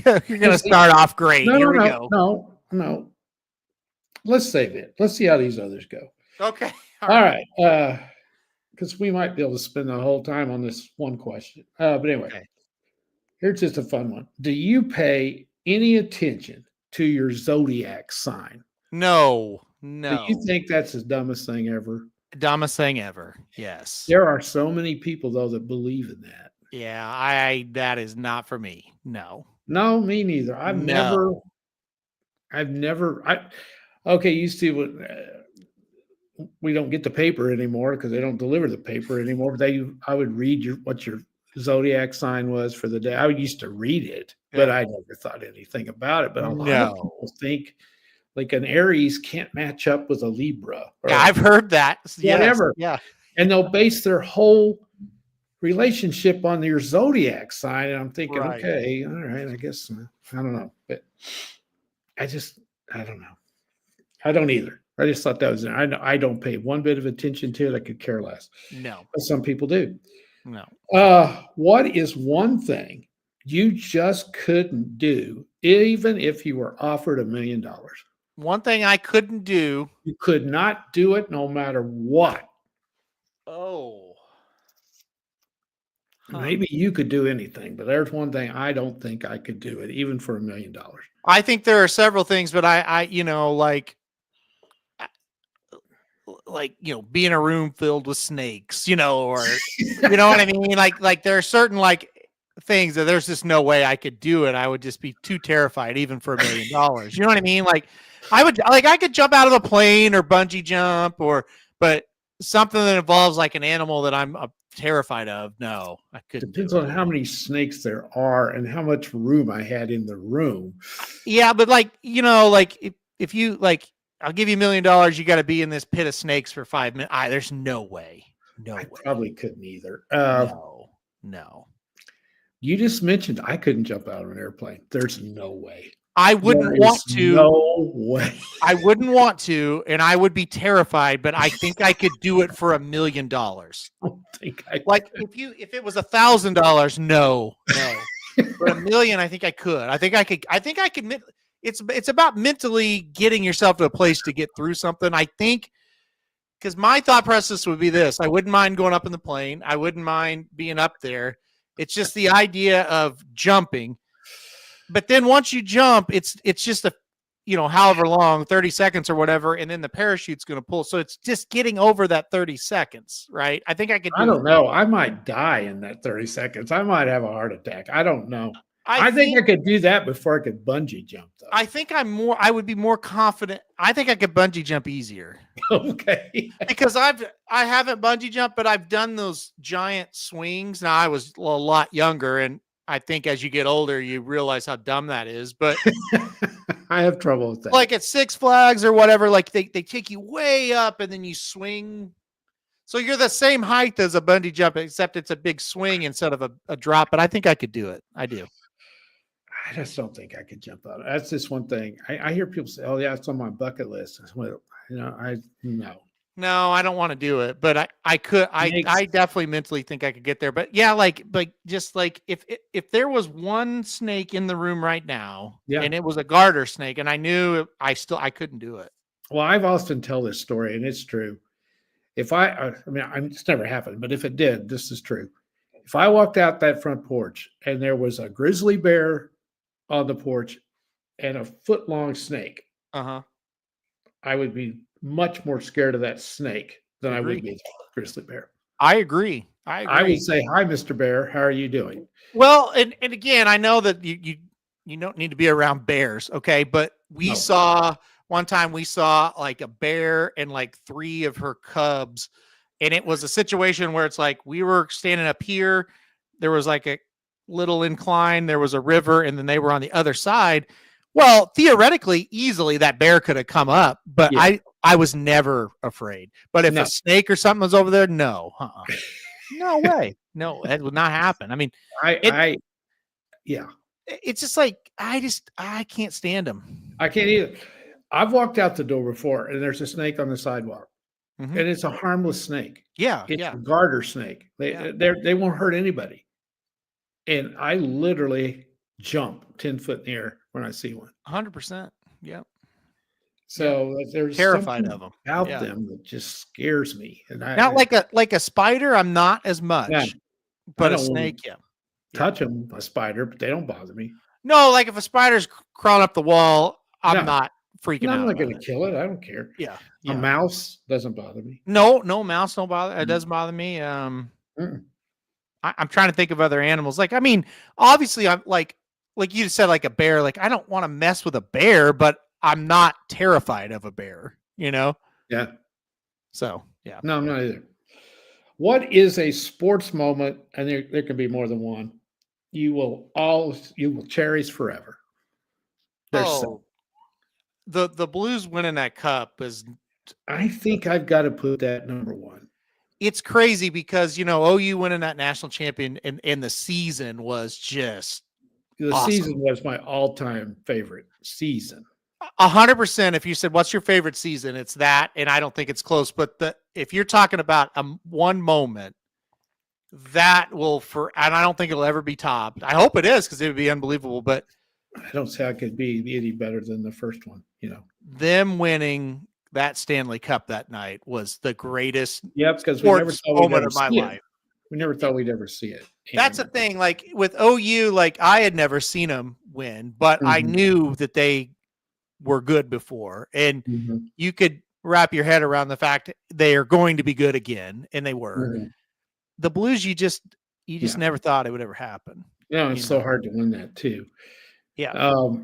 you're gonna start off great. Here we go. No. Let's save it. Let's see how these others go. Okay. All right. Because we might be able to spend the whole time on this one question. But anyway, here's just a fun one. Do you pay any attention to your zodiac sign? No. Do you think that's the dumbest thing ever? Dumbest thing ever. Yes. There are so many people though that believe in that. Yeah, that is not for me. No. No, me neither. Used to we don't get the paper anymore because they don't deliver the paper anymore. But I would read what your zodiac sign was for the day. I used to read it, but I never thought anything about it. But a lot of people think like an Aries can't match up with a Libra. Yeah, I've heard that. Whatever. Yes. Yeah. And they'll base their whole relationship on your zodiac sign. And I'm thinking, okay, all right, I guess, I don't know. But I don't know. I don't either. I just thought that was, I don't pay one bit of attention to it. I could care less. No. But some people do. No. What is one thing you just couldn't do, even if you were offered $1 million? One thing I couldn't do. You could not do it no matter what. Oh. Maybe you could do anything, but there's one thing I don't think I could do it, even for $1 million. I think there are several things, but I be in a room filled with snakes, or you know what I mean? Like there are certain things that there's just no way I could do it. I would just be too terrified, even for $1 million. You know what I mean? Like I could jump out of a plane or bungee jump but something that involves like an animal that I'm terrified of. No, I couldn't. Depends on how many snakes there are and how much room I had in the room. Yeah, but if you I'll give you $1 million. You got to be in this pit of snakes for 5 minutes. There's no way. I probably couldn't either. No. You just mentioned I couldn't jump out of an airplane. There's no way. I wouldn't want to. No way. I wouldn't want to, and I would be terrified. But I think I could do it for $1 million. I don't think I like could. If it was $1,000, no. For $1 million, I think I could. I think I could. It's about mentally getting yourself to a place to get through something. I think because my thought process would be this: I wouldn't mind going up in the plane. I wouldn't mind being up there. It's just the idea of jumping. But then once you jump, it's just however long, 30 seconds or whatever, and then the parachute's going to pull. So it's just getting over that 30 seconds, right? I think I could. I don't know. I might die in that 30 seconds. I might have a heart attack. I don't know. I think I could do that before I could bungee jump, though. I think I would be more confident. I think I could bungee jump easier. Okay. Because I haven't bungee jumped, but I've done those giant swings. Now I was a lot younger, and I think as you get older, you realize how dumb that is. But I have trouble with that. Like at Six Flags or whatever, like they take you way up and then you swing. So you're the same height as a bungee jump, except it's a big swing instead of a drop. But I think I could do it. I do. I just don't think I could jump out. That's just one thing. I hear people say, "Oh yeah, it's on my bucket list." Well, No, I don't want to do it, but I could. I definitely mentally think I could get there. But yeah, like just like if there was one snake in the room right now, and it was a garter snake, and I knew I couldn't do it. Well, I've often tell this story, and it's true. If it's never happened, but if it did, this is true. If I walked out that front porch and there was a grizzly bear on the porch and a foot-long snake, I would be much more scared of that snake than I would be the grizzly bear. I agree. I would say, "Hi, Mr. Bear. How are you doing?" Well, and again, I know that you don't need to be around bears, okay? But one time we saw like a bear and like 3 of her cubs, and it was a situation where it's like we were standing up here, there was like a little incline, there was a river, and then they were on the other side. Well, theoretically, easily that bear could have come up, but I was never afraid. But if a snake or something was over there, no, no way, no, that would not happen. I mean, it's just like I can't stand them. I can't either. I've walked out the door before, and there's a snake on the sidewalk, and it's a harmless snake. It's a garter snake. They won't hurt anybody, and I literally jump 10 foot in the air when I see one. 100%. Yep. So there's terrified of them about them that just scares me. And not like a spider. I'm not as much, but a snake, touch them, a spider, but they don't bother me. No, like if a spider's crawling up the wall, I'm not freaking out. I'm not going to kill it. I don't care. Yeah. A mouse doesn't bother me. No mouse don't bother. It doesn't bother me. I'm trying to think of other animals. Like, I mean, obviously, I'm like you said, like a bear. Like, I don't want to mess with a bear, but I'm not terrified of a bear. You know? Yeah. So yeah. No, I'm not either. What is a sports moment, and there can be more than one, you will cherish forever? The Blues winning that cup is. I think I've got to put that number one. It's crazy because OU winning that national champion and the season was just awesome. Season was my all-time favorite season. 100%. If you said, what's your favorite season? It's that. And I don't think it's close, but if you're talking about one moment that and I don't think it'll ever be topped. I hope it is, because it would be unbelievable, but I don't see how it could be any better than the first one. Them winning that Stanley Cup that night was the greatest because we never thought moment of my life. We never thought we'd ever see it. That's the thing. Like with OU, like I had never seen them win, but I knew that they were good before, and you could wrap your head around the fact they are going to be good again, and they were. The Blues, you just never thought it would ever happen. Yeah, it's so hard to win that too. Yeah.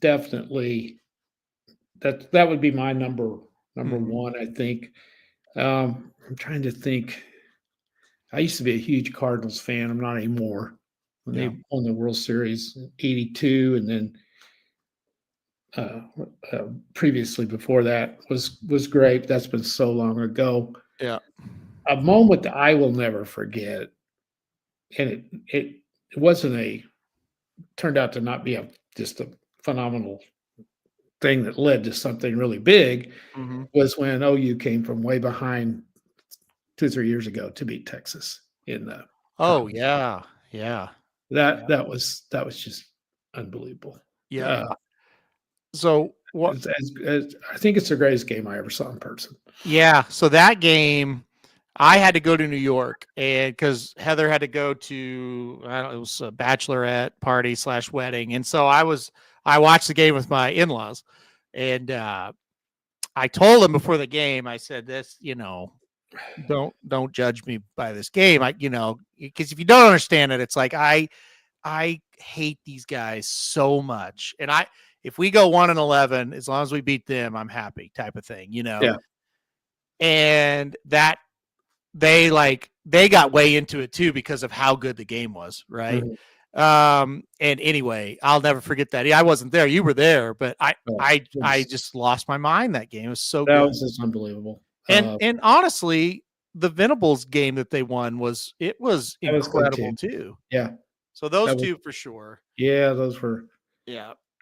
Definitely. That would be my number one, I think. I'm trying to think. I used to be a huge Cardinals fan. I'm not anymore. When they won the World Series in '82, and then previously before that was great. That's been so long ago. Yeah. A moment that I will never forget, and it wasn't turned out to not be just a phenomenal thing that led to something really big, was when OU came from way behind 2 or 3 years ago to beat Texas in the. Oh yeah. That was just unbelievable. Yeah. So what? I think it's the greatest game I ever saw in person. Yeah. So that game, I had to go to New York, and because Heather had to go to, it was a bachelorette party / wedding, and so I watched the game with my in-laws, and I told them before the game, I said, this, don't judge me by this game. Because if you don't understand it, it's like I I hate these guys so much. And if we go 1-11, as long as we beat them, I'm happy type of thing, Yeah. And that they got way into it too because of how good the game was. Right. And anyway, I'll never forget that. I wasn't there. You were there, but I just lost my mind. That game was so good. That was just unbelievable. And honestly, the Venables game that they won was incredible too. Yeah. So those two for sure. Yeah, those were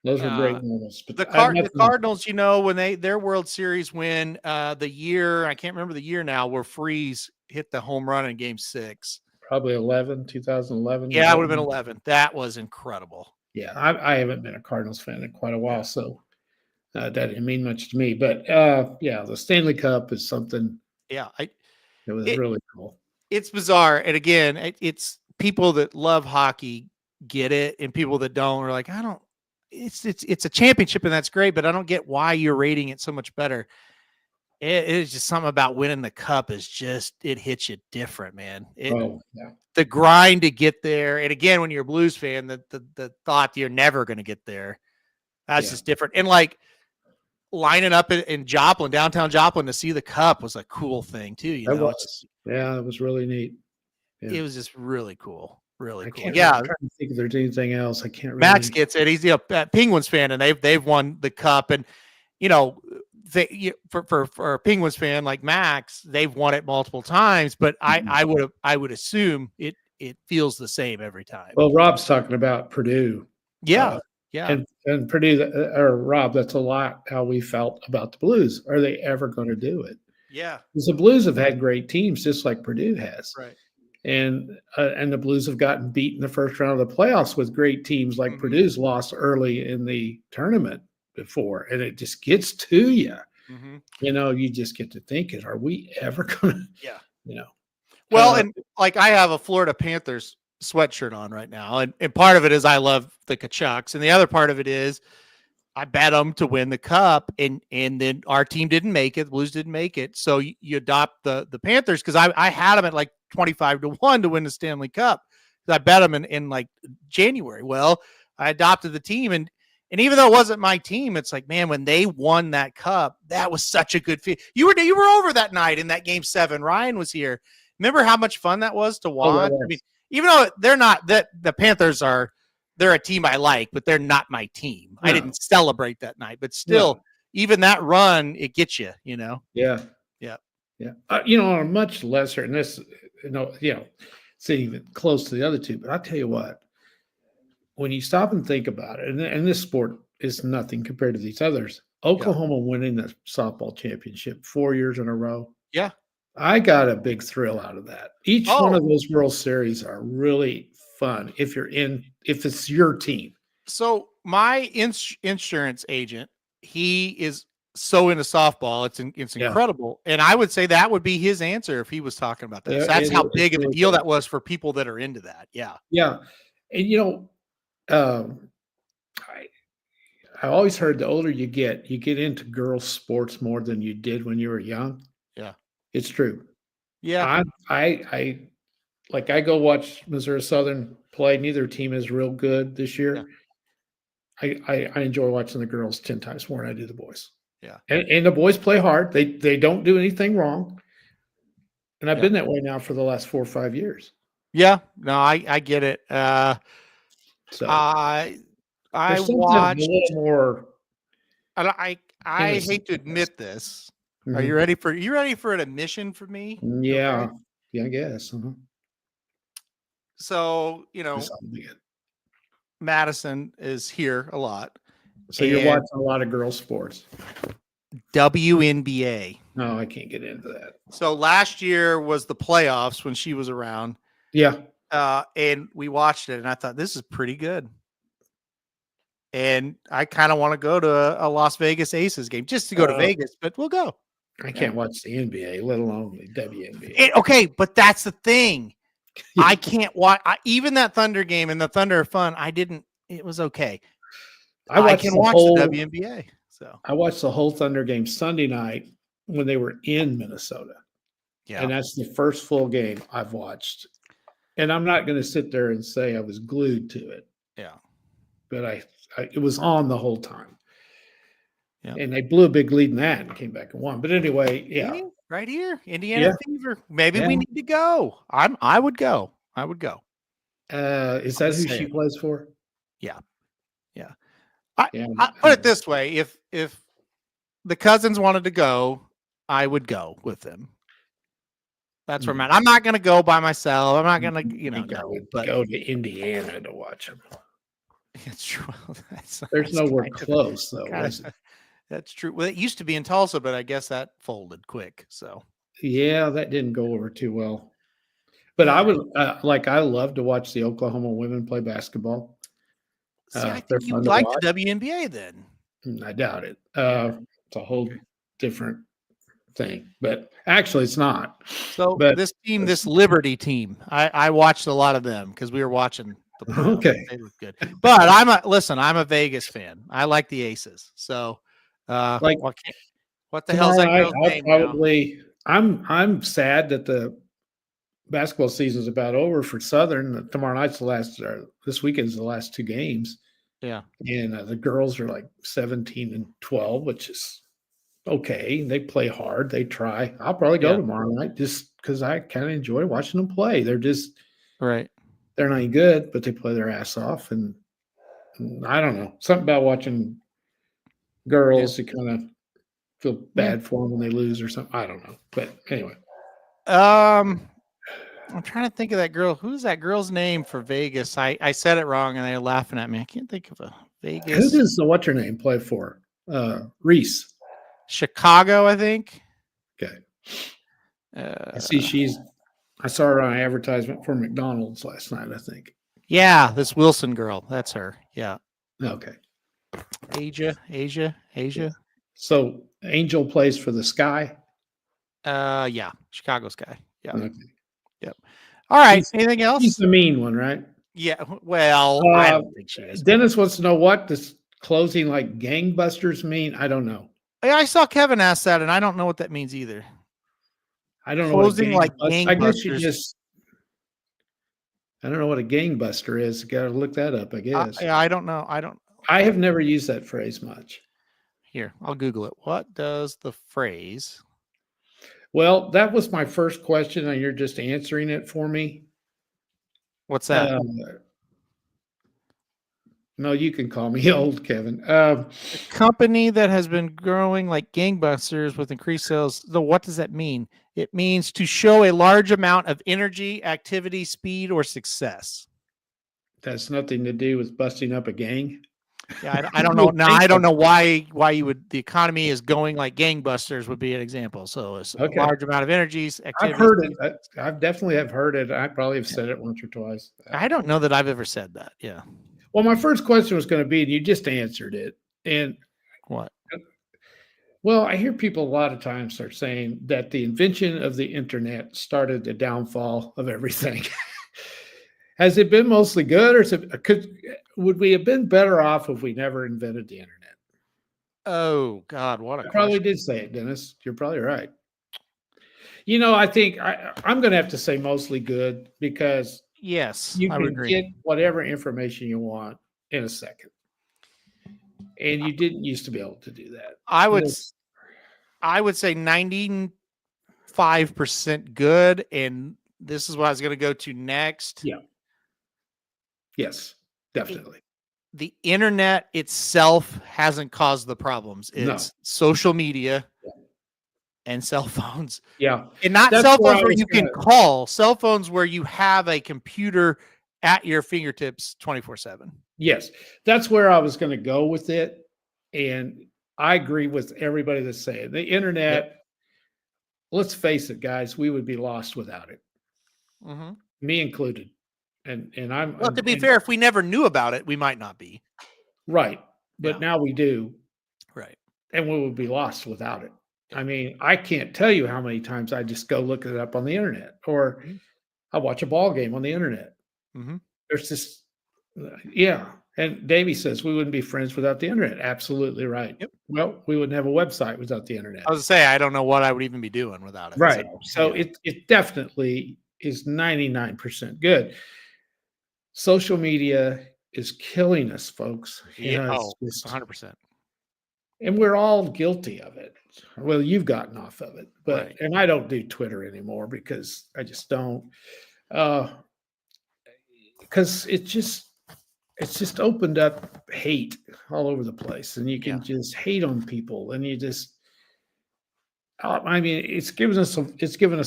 great moments. But the Cardinals, when their World Series win, the year, I can't remember the year now, where Freese hit the home run in Game 6. Probably 2011. Yeah, it would have been 11. That was incredible. Yeah, I haven't been a Cardinals fan in quite a while, so that didn't mean much to me. But the Stanley Cup is something. Yeah, it was really cool. It's bizarre, and again, it's people that love hockey get it, and people that don't are like, I don't. It's a championship, and that's great, but I don't get why you're rating it so much better. It is just something about winning the cup is just, it hits you different, man. The grind to get there. And again, when you're a Blues fan, the thought you're never going to get there, that's just different. And like lining up in Joplin, downtown Joplin, to see the cup was a cool thing too. It was really neat. Yeah. It was just really cool. Really cool. I'm trying to think if there's anything else. I can't really. Max gets it. He's a Penguins fan, and they've won the cup. And for a Penguins fan like Max, they've won it multiple times. But I would assume it feels the same every time. Well, Rob's talking about Purdue. Yeah. And Purdue, or Rob, that's a lot how we felt about the Blues. Are they ever going to do it? Yeah. Because the Blues have had great teams, just like Purdue has. Right. And the Blues have gotten beat in the first round of the playoffs with great teams like Purdue's lost early in the tournament before, and it just gets to you. You just get to thinking, are we ever going to, Well, and like I have a Florida Panthers sweatshirt on right now, and part of it is I love the Kachucks, and the other part of it is I bet them to win the cup, and then our team didn't make it. The Blues didn't make it. So you adopt the Panthers, because I had them at like 25-1 to win the Stanley Cup. I bet them in like January. Well, I adopted the team, and even though it wasn't my team, it's like, man, when they won that cup, that was such a good feel. You were over that night in that Game 7. Ryan was here. Remember how much fun that was to watch? I mean, even though they're not that, the Panthers they're a team I like, but they're not my team. No. I didn't celebrate that night, but still, even that run, it gets you, Yeah. On a much lesser, and this, it's even close to the other two, but I'll tell you what, when you stop and think about it, and this sport is nothing compared to these others, Oklahoma winning the softball championship 4 years in a row. Yeah. I got a big thrill out of that. Each one of those World Series are really fun if it's your team. So my insurance agent, he is so into softball. It's incredible. And I would say that would be his answer if he was talking about that. Yeah, so that's how big of a deal that was for people that are into that. Yeah. Yeah. And, I always heard the older you get into girls' sports more than you did when you were young. Yeah. It's true. Yeah. I go watch Missouri Southern play. Neither team is real good this year. Yeah. I enjoy watching the girls 10 times more than I do the boys. Yeah. And the boys play hard. They don't do anything wrong. And I've been that way now for the last 4 or 5 years. Yeah. No, I get it. So I watched a little more. And I hate to admit this. Mm-hmm. Are you ready for an admission from me? Yeah. Okay. Yeah, I guess. Uh-huh. So, Madison is here a lot. So you're watching a lot of girls' sports. WNBA. No, I can't get into that. So last year was the playoffs when she was around. Yeah. And we watched it, and I thought, this is pretty good. And I kind of want to go to a Las Vegas Aces game just to go to Vegas, but we'll go. I can't watch the NBA, let alone the WNBA. Okay, but that's the thing. I can't watch even that Thunder game, and the Thunder are fun. It was okay. I can watch the WNBA. So I watched the whole Thunder game Sunday night when they were in Minnesota. Yeah. And that's the first full game I've watched and I'm not going to sit there and say I was glued to it. Yeah. But it was on the whole time. Yeah. And they blew a big lead in that and came back and won. But anyway, yeah. See? Right here, Indiana Fever. Maybe Yeah. we need to go. I would go. Is that who she plays for? Yeah. Yeah. I put it this way: if the Cousins wanted to go, I would go with them. That's where I'm at. I'm not going to go by myself. I'm not going to, go to Indiana to watch them. It's true. There's nowhere close, though. That's true. Well, it used to be in Tulsa, but I guess that folded quick. So yeah, that didn't go over too well. But I would I love to watch the Oklahoma women play basketball. See, I think you would like the WNBA then. I doubt it. It's a whole different thing, but actually it's not. So this Liberty team, I watched a lot of them because we were watching the Pearls. Okay. They look good. But I'm a Vegas fan. I like the Aces. So what the hell's that girl's name now? I'm sad that the basketball season is about over for Southern. Tomorrow night's this weekend's the last 2 games. Yeah. And the girls are like 17 and 12, which is okay. They play hard. They try. I'll probably go tomorrow night just because I kind of enjoy watching them play. They're just right. They're not good, but they play their ass off. And I don't know. Something about watching girls, you kind of feel bad for them when they lose or something. I don't know. But anyway. I'm trying to think of that girl. Who's that girl's name for Vegas? I said it wrong and they're laughing at me. I can't think of a Vegas. Who does what's her name play for? Reese. Chicago, I think. Okay. I saw her on an advertisement for McDonald's last night, I think. Yeah, this Wilson girl. That's her. Yeah. Okay. Asia. Yeah. So Angel plays for the Sky? Yeah. Chicago Sky. Yeah. Okay. Yep. All right. Anything else? She's the mean one, right? Yeah. Well, I don't think she is. Dennis wants to know what does closing like gangbusters mean? I don't know. I saw Kevin ask that, and I don't know what that means either. I don't know. Closing like gangbusters. I guess I don't know what a gangbuster is. You got to look that up, I guess. I don't know. I have never used that phrase much. Here, I'll Google it. What does the phrase? Well, that was my first question, and you're just answering it for me. What's that? No, you can call me old, Kevin. A company that has been growing like gangbusters with increased sales. What does that mean? It means to show a large amount of energy, activity, speed, or success. That's nothing to do with busting up a gang. Yeah, I don't know. Now I don't know why you would. The economy is going like gangbusters would be an example. So it's a large amount of energies. I've heard it. I definitely have heard it. I probably have said it once or twice. I don't know that I've ever said that. Yeah. Well, my first question was going to be, and you just answered it. And what? Well, I hear people a lot of times start saying that the invention of the internet started the downfall of everything. Has it been mostly good, or would we have been better off if we never invented the internet? Oh God, what a question. Probably did say it, Dennis. You're probably right. You know, I think I'm going to have to say mostly good because yes, you can get whatever information you want in a second, and you didn't used to be able to do that. I would say 95% good, and this is what I was going to go to next. Yeah. Yes, definitely. The internet itself hasn't caused the problems. It's social media and cell phones. Yeah. And not cell phones where you can call, cell phones where you have a computer at your fingertips 24/7. Yes. That's where I was going to go with it. And I agree with everybody that's saying the internet, let's face it, guys, we would be lost without it. Mm-hmm. Me included. And I'm well, to be fair, if we never knew about it, we might not be. Right. But now we do. Right. And we would be lost without it. I mean, I can't tell you how many times I just go look it up on the internet, or I watch a ball game on the internet. Mm-hmm. There's just, And Davey says we wouldn't be friends without the internet. Absolutely right. Yep. Well, we wouldn't have a website without the internet. I was going to say, I don't know what I would even be doing without it. Right. So it definitely is 99% good. Social media is killing us, folks. Yeah. It's Oh, just, 100%. and we're all guilty of it. Well, you've gotten off of it, but Right. and I don't do Twitter anymore because I just don't. Because it's just opened up hate all over the place, and you Yeah. can just hate on people, and you just. I mean, it's given us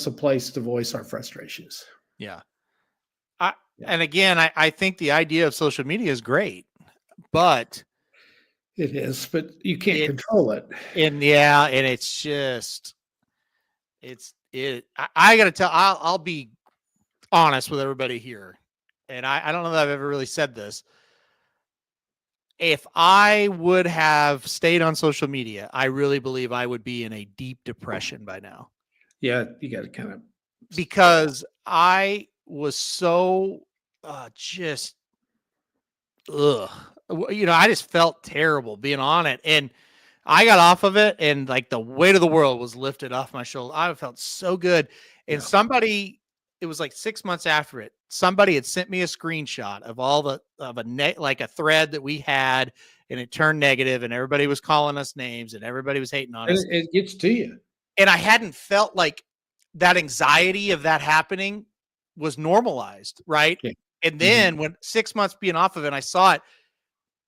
a place to voice our frustrations. Yeah. Yeah. And again, I think the idea of social media is great, but It is, but you can't it control it. and it's just I gotta tell I'll be honest with everybody here. And I don't know that I've ever really said this. If I would have stayed on social media, I really believe I would be in a deep depression by now. Yeah, you got to kind of Because I was so just ugh. I just felt terrible being on it. And I got off of it and like the weight of the world was lifted off my shoulder. I felt so good. And it was like 6 months after it, somebody had sent me a screenshot of like a thread that we had, and it turned negative and everybody was calling us names and everybody was hating on us. it gets to you. And I hadn't felt like that anxiety of that happening was normalized. Right. Yeah. And then when 6 months being off of it, and I saw it,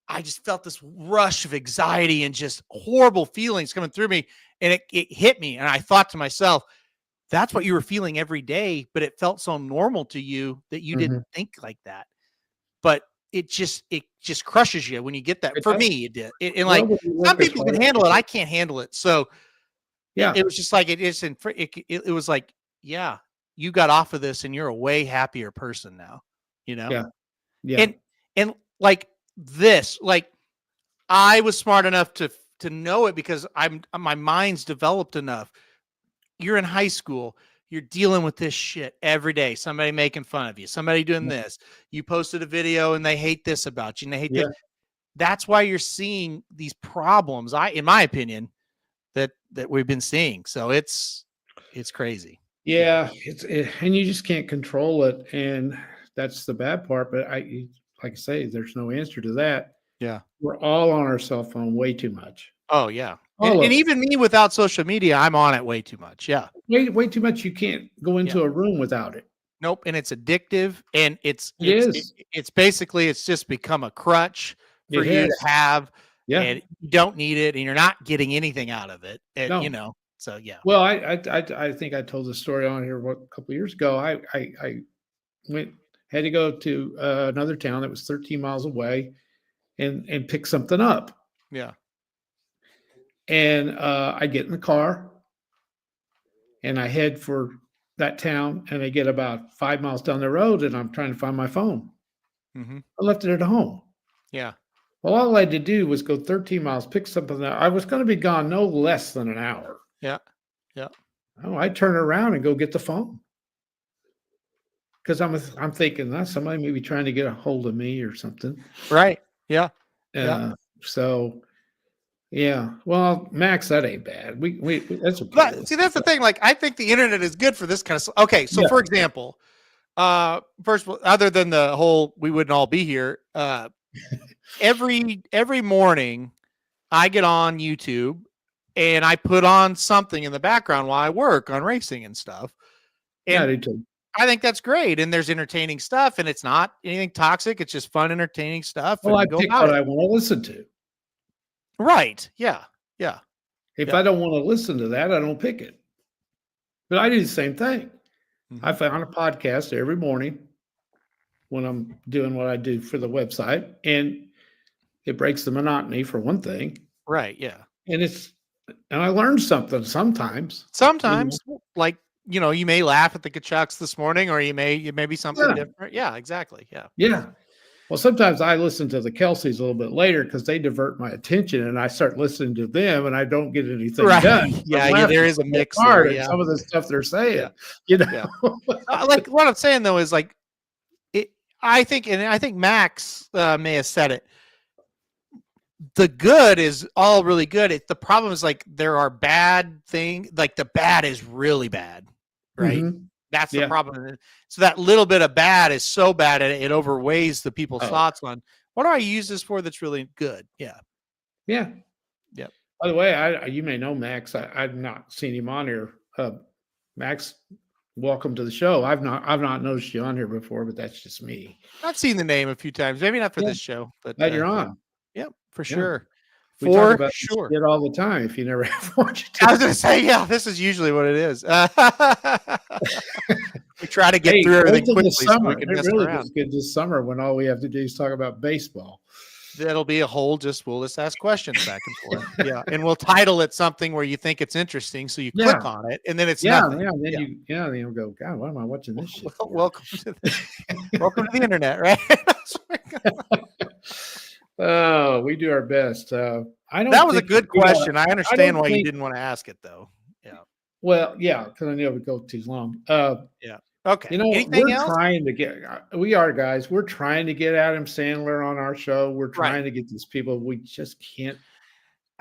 I just felt this rush of anxiety and just horrible feelings coming through me. And it hit me. And I thought to myself, that's what you were feeling every day, but it felt so normal to you that you didn't think like that. But it just crushes you when you get that. It For does. me, it did. And like some people can handle it. I can't handle it. So yeah, it was just like, it was like, yeah, you got off of this and you're a way happier person now, yeah, yeah. And like this, like I was smart enough to know it because my mind's developed enough. You're in high school. You're dealing with this shit every day. Somebody making fun of you. Somebody doing this. You posted a video and they hate this about you. And they hate this. That's why you're seeing these problems. In my opinion, that we've been seeing. So it's crazy. Yeah, and you just can't control it, and that's the bad part. But like I say, there's no answer to that. Yeah. We're all on our cell phone way too much. Oh yeah. And even me without social media, I'm on it way too much. Yeah. Way too much. You can't go into a room without it. Nope. And it's addictive, and it's basically, it's just become a crutch for you to have. Yeah. And you don't need it, and you're not getting anything out of it. No. So yeah. Well, I think I told the story on here a couple of years ago. I had to go to another town that was 13 miles away and pick something up. Yeah. And I get in the car and I head for that town, and I get about 5 miles down the road and I'm trying to find my phone. I left it at home. Yeah. Well, all I had to do was go 13 miles, pick something up. I was going to be gone no less than an hour. Yeah. Yeah. Oh, I turn around and go get the phone. Because I'm thinking that somebody may be trying to get a hold of me or something. Right. Yeah. So yeah. Well, Max, that ain't bad. We that's okay. But see, that's the thing. Like, I think the internet is good for this kind of stuff. Okay. So for example, first of all, other than the whole, we wouldn't all be here. Every morning I get on YouTube and I put on something in the background while I work on racing and stuff. And I do too. I think that's great. And there's entertaining stuff, and it's not anything toxic. It's just fun, entertaining stuff. Well, I pick what I want to listen to. Right. Yeah. Yeah. If I don't want to listen to that, I don't pick it. But I do the same thing. I found a podcast every morning when I'm doing what I do for the website, and it breaks the monotony for one thing. Right. Yeah. And I learned something sometimes. Sometimes, like, you may laugh at the Kachucks this morning, or you may be something different. Yeah, exactly. Yeah. Yeah. Well, sometimes I listen to the Kelseys a little bit later because they divert my attention, and I start listening to them, and I don't get anything done. Yeah, there is a mix there. Yeah. Some of the stuff they're saying. Like what I'm saying though is like, I think Max may have said it. The good is all really good. The problem is like there are bad things. Like the bad is really bad, right? That's the problem. So that little bit of bad is so bad it overweighs the people's thoughts on what do I use this for that's really good. Yeah. Yeah. Yep. By the way, you may know Max. I've not seen him on here. Max, welcome to the show. I've not noticed you on here before, but that's just me. I've seen the name a few times, maybe not for this show, but glad you're on. Yep, for sure. We talk about it all the time. If you never have watched it, I was going to say, yeah, this is usually what it is. We try to get through everything quickly so we can mess really around. was good this summer when all we have to do is talk about baseball. That'll be a whole we'll just ask questions back and forth. Yeah. And we'll title it something where you think it's interesting. So you click on it and then it's nothing. Yeah. Then you'll go, God, why am I watching this shit? Welcome to the internet, right? Oh, we do our best. That was a good question. I understand why you didn't want to ask it though. Yeah. Well, yeah, because I knew it would go too long. Yeah. Okay. Anything else? We are guys. We're trying to get Adam Sandler on our show. We're trying to get these people. We just can't.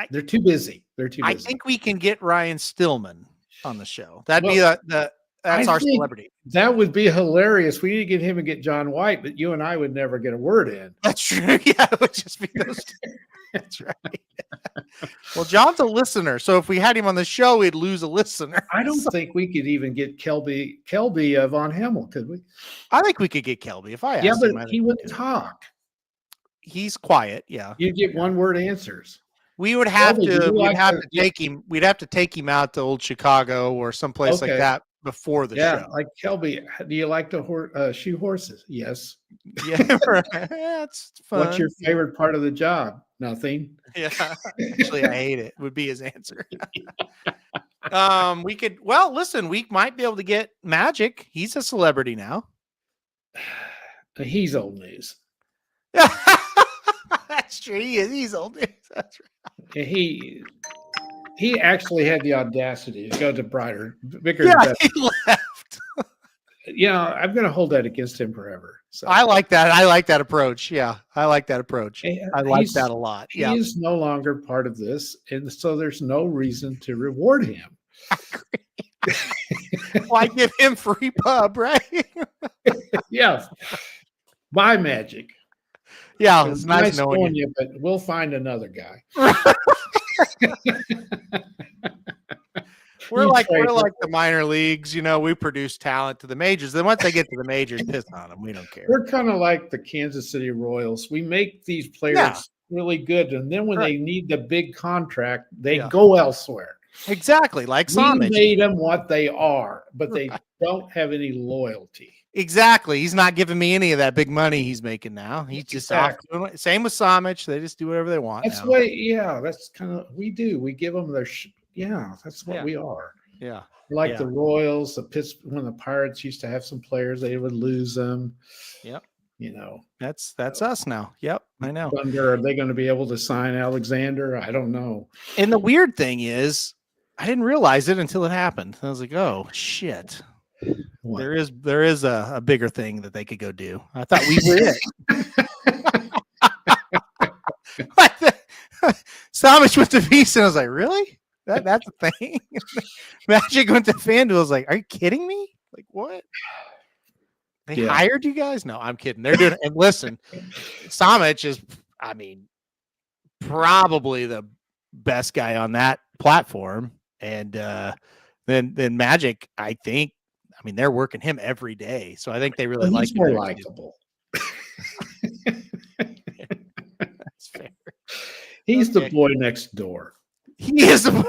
They're too busy. I think we can get Ryan Stillman on the show. That'd be that's our celebrity. That would be hilarious. We need to get him and get John White, but you and I would never get a word in. That's true. Yeah, it would just be those two. That's right. Well, John's a listener, so if we had him on the show, we'd lose a listener. I don't think we could even get Kelby Von Hemmel, could we? I think we could get Kelby if I asked him. But he wouldn't talk. He's quiet. Yeah, you'd get one-word answers. We would have to. We'd have to take him. We'd have to take him out to old Chicago or someplace like that before the show. Like Kelby, do you like to shoe horses? Yes. Yeah, it's fun. What's your favorite part of the job? Nothing. Yeah, actually, I hate it. Would be his answer. We could. Well, listen, we might be able to get Magic. He's a celebrity now. He's old news. That's true. He is. He's old news. That's right. He actually had the audacity to go to bigger. Yeah, he left. I'm going to hold that against him forever. So I like that. I like that approach. Yeah, I like that approach. I like that a lot. Yeah, he's no longer part of this, and so there's no reason to reward him. Why give him free pub, right? Yeah, buy Magic. Yeah, it's nice knowing you, but we'll find another guy. We're like the minor leagues, we produce talent to the majors. Then once they get to the majors, piss on them. We don't care. We're kind of like the Kansas City Royals. We make these players really good, and then when they need the big contract, they go elsewhere. Exactly, like Samich. We made them what they are, but they don't have any loyalty. Exactly. He's not giving me any of that big money he's making now. He's just off doing it. Same with Samich. They just do whatever they want. That's the way, that's kind of we do. We give them their that's what we are. Yeah. Like the Royals, when the Pirates used to have some players, they would lose them. Yep. That's us now. Yep. I know. Thunder, are they going to be able to sign Alexander? I don't know. And the weird thing is, I didn't realize it until it happened. I was like, oh shit. What? There is a bigger thing that they could go do. I thought we were it. Samich went to Beast, and I was like, really? That's a thing? Magic went to FanDuel. I was like, are you kidding me? Like, what? They hired you guys? No, I'm kidding. They're doing it. And listen, Samich is, probably the best guy on that platform. And then Magic, I think, they're working him every day. So I think they really like him. He's more likable. That's fair. He's the boy next door. He is the boy.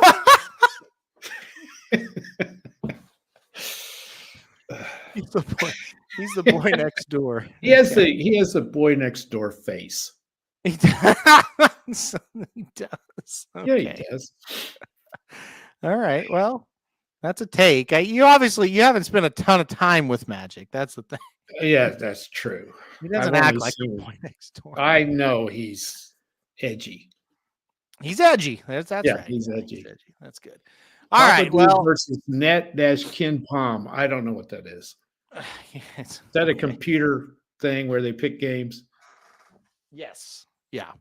He's the boy next door. He has a boy next door face. He does. He does. Okay. Yeah, he does. All right. Well, that's a take. You haven't spent a ton of time with Magic. That's the thing. Yeah, that's true. He doesn't act like the boy next door. I know he's edgy. He's edgy. That's right. He's edgy. That's good. All right. Well, versus Net-Kin Palm. I don't know what that is. Is that a computer thing where they pick games? Yes. Yeah,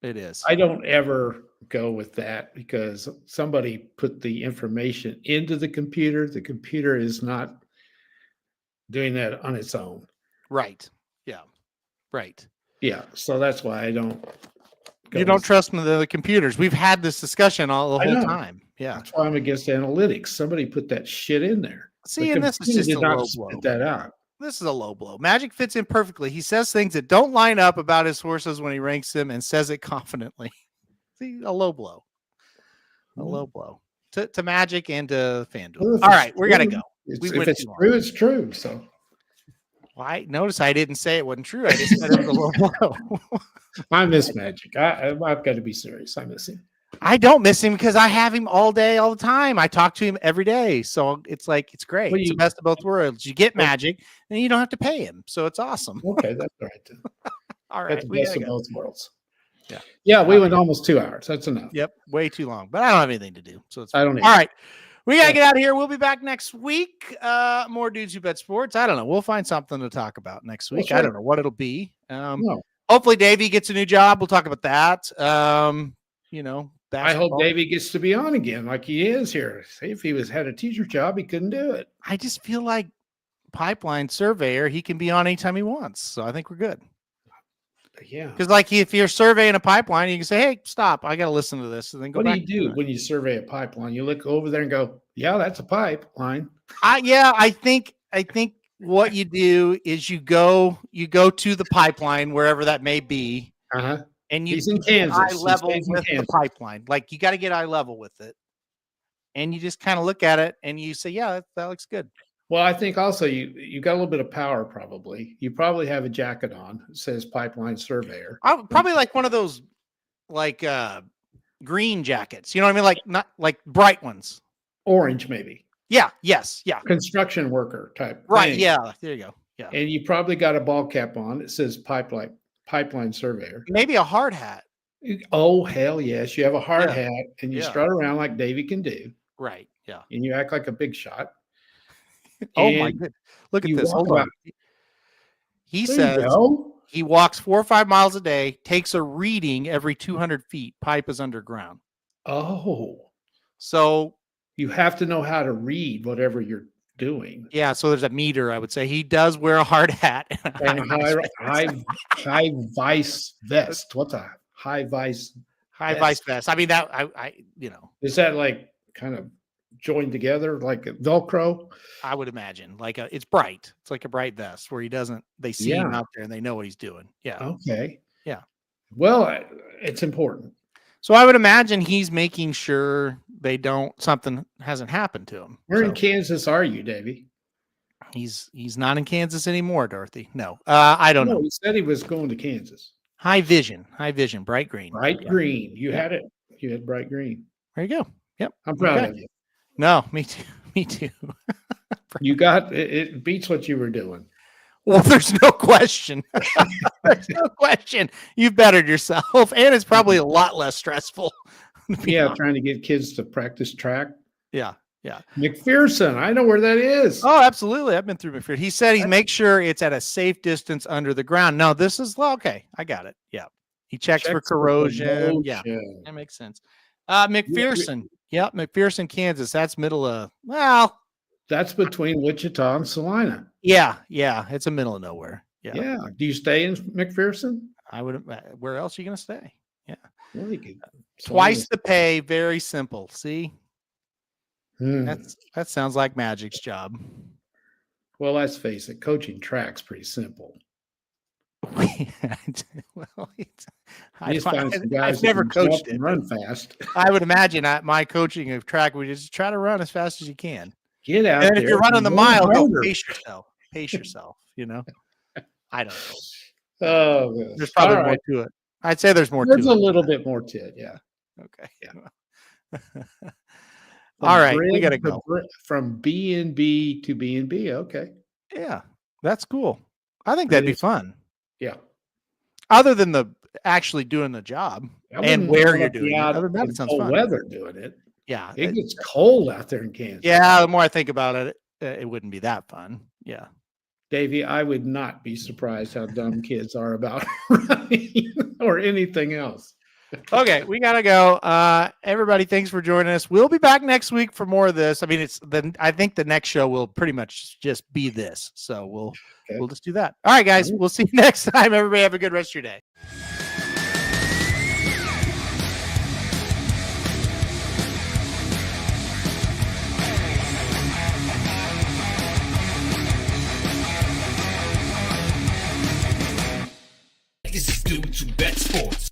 it is. I don't ever go with that because somebody put the information into the computer. The computer is not doing that on its own. Right. Yeah. Right. Yeah. So that's why I don't. You don't trust the computers. We've had this discussion the whole time. Yeah. That's why I'm against analytics. Somebody put that shit in there. See, and this is just a low blow. Spit that out. This is a low blow. Magic fits in perfectly. He says things that don't line up about his horses when he ranks them and says it confidently. See, a low blow. A low blow to Magic and to FanDuel. All right, we got to go. If it's true, it's true. So. Well, I notice I didn't say it wasn't true. I just said it was a low blow. I miss Magic. I've got to be serious. I miss him. I don't miss him because I have him all day, all the time. I talk to him every day. So it's like, it's great. It's the best of both worlds. You get Magic and you don't have to pay him. So it's awesome. Okay, that's all right. Then. All right. That's the best of both worlds. Yeah. Yeah, we went almost 2 hours. That's enough. Yep. Way too long, but I don't have anything to do. So it's I don't. All right. We got to get out of here. We'll be back next week. More Dudes Who Bet Sports. I don't know. We'll find something to talk about next week. I don't know what it'll be. Hopefully Davey gets a new job. We'll talk about that. Basketball. I hope Davey gets to be on again like he is here. See, if he had a teacher job, he couldn't do it. I just feel like pipeline surveyor, he can be on anytime he wants. So I think we're good. Yeah. Because like if you're surveying a pipeline, you can say, hey, stop. I got to listen to this. And then go back. What do you do when you survey a pipeline? You look over there and go, yeah, that's a pipeline. I think what you do is you go to the pipeline, wherever that may be. Uh-huh. And you He's in Kansas. Eye level with the pipeline. Like you got to get eye level with it. And you just kind of look at it and you say, yeah, that looks good. Well, I think also you got a little bit of power probably. You probably have a jacket on that says pipeline surveyor. I probably like one of those like green jackets. You know what I mean? Like not like bright ones. Orange maybe. Yeah, yes, yeah. Construction worker type. Right, thing. yeah. There you go. Yeah. And you probably got a ball cap on. It says pipeline surveyor. Maybe a hard hat. Oh, hell yes. You have a hard hat and you strut around like Davey can do. Right. Yeah. And you act like a big shot. Oh my goodness. Look at this. Hold on. He says he walks 4 or 5 miles a day, takes a reading every 200 feet. Pipe is underground. Oh. So you have to know how to read whatever you're doing. Yeah. So there's a meter, I would say. He does wear a hard hat. And high vice vest. What's a high vice? High vice vest. I mean, that I is that like kind of joined together like a Velcro? I would imagine it's bright. It's like a bright vest where they see him out there and they know what he's doing. Yeah. Okay. Yeah. Well, it's important. So I would imagine he's making sure something hasn't happened to him. Where in Kansas are you, Davey? He's not in Kansas anymore, Dorothy. No, I don't know. He said he was going to Kansas. High vision, bright green. Bright green. You had it. You had bright green. There you go. Yep. I'm proud of you. No, me too. Me too. You got it beats what you were doing. Well, there's no question. There's no question. You've bettered yourself, and it's probably a lot less stressful. Yeah, trying to get kids to practice track. Yeah, yeah. McPherson, I know where that is. Oh, absolutely. I've been through McPherson. He said he makes sure it's at a safe distance under the ground. No, this is okay. I got it. Yeah. He checks for corrosion. Yeah, that makes sense. McPherson. Yeah, McPherson, Kansas. That's middle of, that's between Wichita and Salina. Yeah, it's a middle of nowhere. Yeah. Do you stay in McPherson? I would. Where else are you going to stay? Yeah. Well, you could, twice the pay. Very simple. See, that sounds like Magic's job. Well, let's face it. Coaching track's pretty simple. Well, I've never coached it. Run fast. I would imagine my coaching of track would just try to run as fast as you can. Get out and there. If you're running the mile, go pace yourself. Pace yourself. I don't know. Oh, there's probably more to it. I'd say there's more. There's a little bit more to it. Yeah. Okay. Yeah. All right, we gotta go from B&B to B&B. Okay. Yeah, that's cool. I think that'd be fun. Yeah. Other than actually doing the job and where you're doing it. Other than that, it sounds fun. Weather doing it. Yeah. It gets cold out there in Kansas. Yeah. The more I think about it, it wouldn't be that fun. Yeah. Davey, I would not be surprised how dumb kids are about running or anything else. Okay, we gotta go. Everybody, thanks for joining us. We'll be back next week for more of this. I mean, I think the next show will pretty much just be this. So we'll just do that. All right, guys. We'll see you next time. Everybody have a good rest of your day. This is Good to Bet Sports.